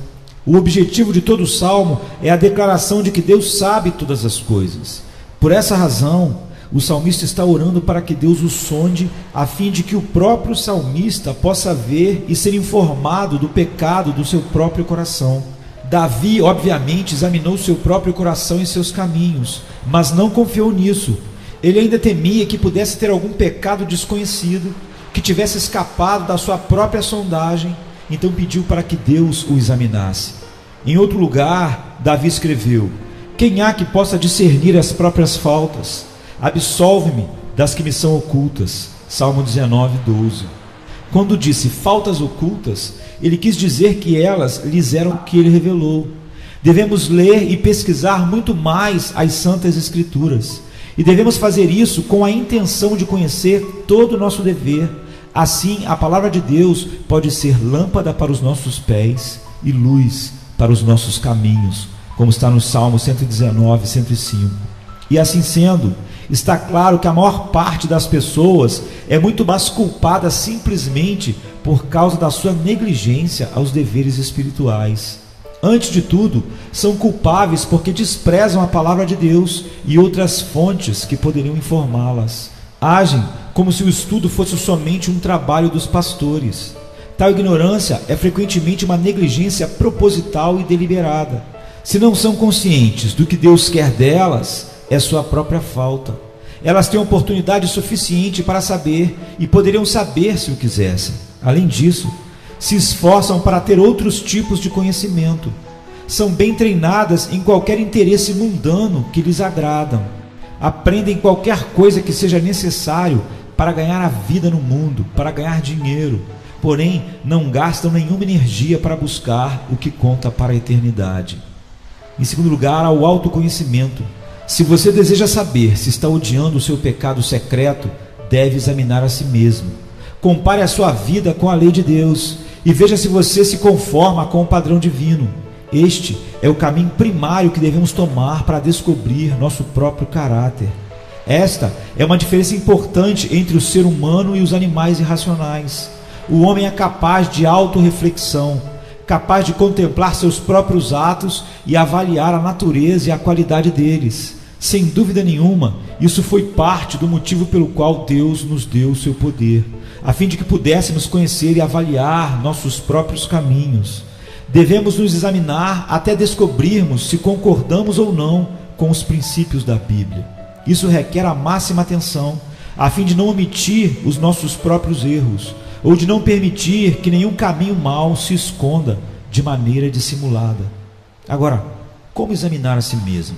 O objetivo de todo o salmo é a declaração de que Deus sabe todas as coisas. Por essa razão, o salmista está orando para que Deus o sonde, a fim de que o próprio salmista possa ver e ser informado do pecado do seu próprio coração. Davi, obviamente, examinou seu próprio coração e seus caminhos, mas não confiou nisso. Ele ainda temia que pudesse ter algum pecado desconhecido, que tivesse escapado da sua própria sondagem Então pediu para que Deus o examinasse. Em outro lugar, Davi escreveu: quem há que possa discernir as próprias faltas? Absolve-me das que me são ocultas. Salmo 19, 12. Quando disse faltas ocultas, ele quis dizer que elas lhes eram o que ele revelou. Devemos ler e pesquisar muito mais as Santas Escrituras. E devemos fazer isso com a intenção de conhecer todo o nosso dever. Assim, a palavra de Deus pode ser lâmpada para os nossos pés e luz para os nossos caminhos, como está no Salmo 119, 105. E assim sendo, está claro que a maior parte das pessoas é muito mais culpada simplesmente por causa da sua negligência aos deveres espirituais. Antes de tudo, são culpáveis porque desprezam a palavra de Deus e outras fontes que poderiam informá-las. Agem como se o estudo fosse somente um trabalho dos pastores. Tal ignorância é frequentemente uma negligência proposital e deliberada. Se não são conscientes do que Deus quer delas, é sua própria falta. Elas têm oportunidade suficiente para saber e poderiam saber se o quisessem. Além disso, se esforçam para ter outros tipos de conhecimento. São bem treinadas em qualquer interesse mundano que lhes agradam. Aprendem qualquer coisa que seja necessário para ganhar a vida no mundo, para ganhar dinheiro. Porém, não gastam nenhuma energia para buscar o que conta para a eternidade. Em segundo lugar, há o autoconhecimento. Se você deseja saber se está odiando o seu pecado secreto, deve examinar a si mesmo. Compare a sua vida com a lei de Deus e veja se você se conforma com o padrão divino. Este é o caminho primário que devemos tomar para descobrir nosso próprio caráter. Esta é uma diferença importante entre o ser humano e os animais irracionais. O homem é capaz de autorreflexão, capaz de contemplar seus próprios atos e avaliar a natureza e a qualidade deles. Sem dúvida nenhuma, isso foi parte do motivo pelo qual Deus nos deu o seu poder, a fim de que pudéssemos conhecer e avaliar nossos próprios caminhos. Devemos nos examinar até descobrirmos se concordamos ou não com os princípios da Bíblia. Isso requer a máxima atenção, a fim de não omitir os nossos próprios erros, ou de não permitir que nenhum caminho mau se esconda de maneira dissimulada. Agora, como examinar a si mesmo?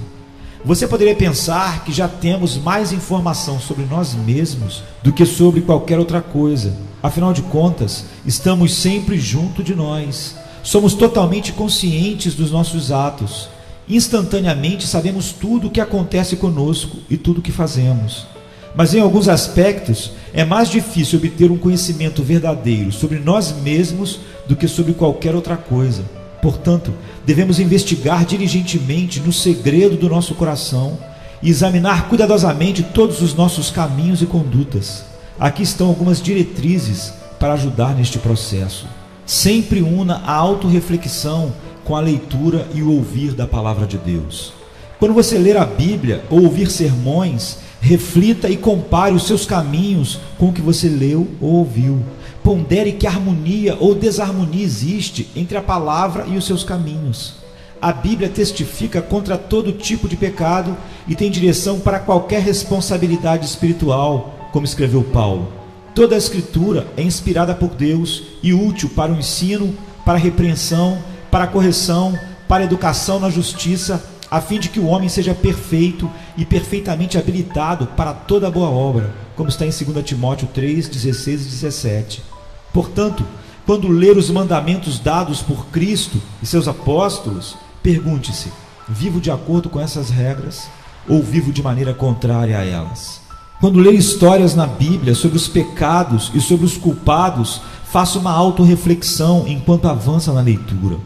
Você poderia pensar que já temos mais informação sobre nós mesmos do que sobre qualquer outra coisa. Afinal de contas, estamos sempre junto de nós. Somos totalmente conscientes dos nossos atos. Instantaneamente sabemos tudo o que acontece conosco e tudo o que fazemos. Mas em alguns aspectos é mais difícil obter um conhecimento verdadeiro sobre nós mesmos do que sobre qualquer outra coisa. Portanto, devemos investigar diligentemente no segredo do nosso coração e examinar cuidadosamente todos os nossos caminhos e condutas. Aqui estão algumas diretrizes para ajudar neste processo. Sempre una a autorreflexão com a leitura e o ouvir da palavra de Deus. Quando você ler a Bíblia ou ouvir sermões, reflita e compare os seus caminhos com o que você leu ou ouviu. Pondere que harmonia ou desarmonia existe entre a palavra e os seus caminhos. A Bíblia testifica contra todo tipo de pecado e tem direção para qualquer responsabilidade espiritual, como escreveu Paulo. Toda a Escritura é inspirada por Deus e útil para o ensino, para a repreensão, para a correção, para a educação na justiça, a fim de que o homem seja perfeito e perfeitamente habilitado para toda boa obra, como está em 2 Timóteo 3, 16 e 17. Portanto, quando ler os mandamentos dados por Cristo e seus apóstolos, pergunte-se: vivo de acordo com essas regras ou vivo de maneira contrária a elas? Quando ler histórias na Bíblia sobre os pecados e sobre os culpados, faça uma autorreflexão enquanto avança na leitura.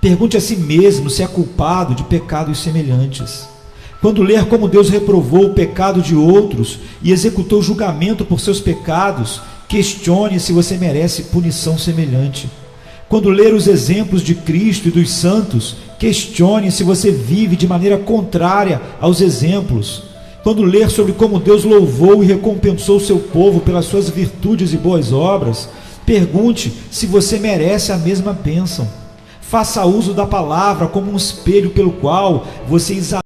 Pergunte a si mesmo se é culpado de pecados semelhantes. Quando ler como Deus reprovou o pecado de outros e executou julgamento por seus pecados, questione se você merece punição semelhante. Quando ler os exemplos de Cristo e dos santos, questione se você vive de maneira contrária aos exemplos. Quando ler sobre como Deus louvou e recompensou o seu povo pelas suas virtudes e boas obras, pergunte se você merece a mesma bênção. Faça uso da palavra como um espelho pelo qual você examina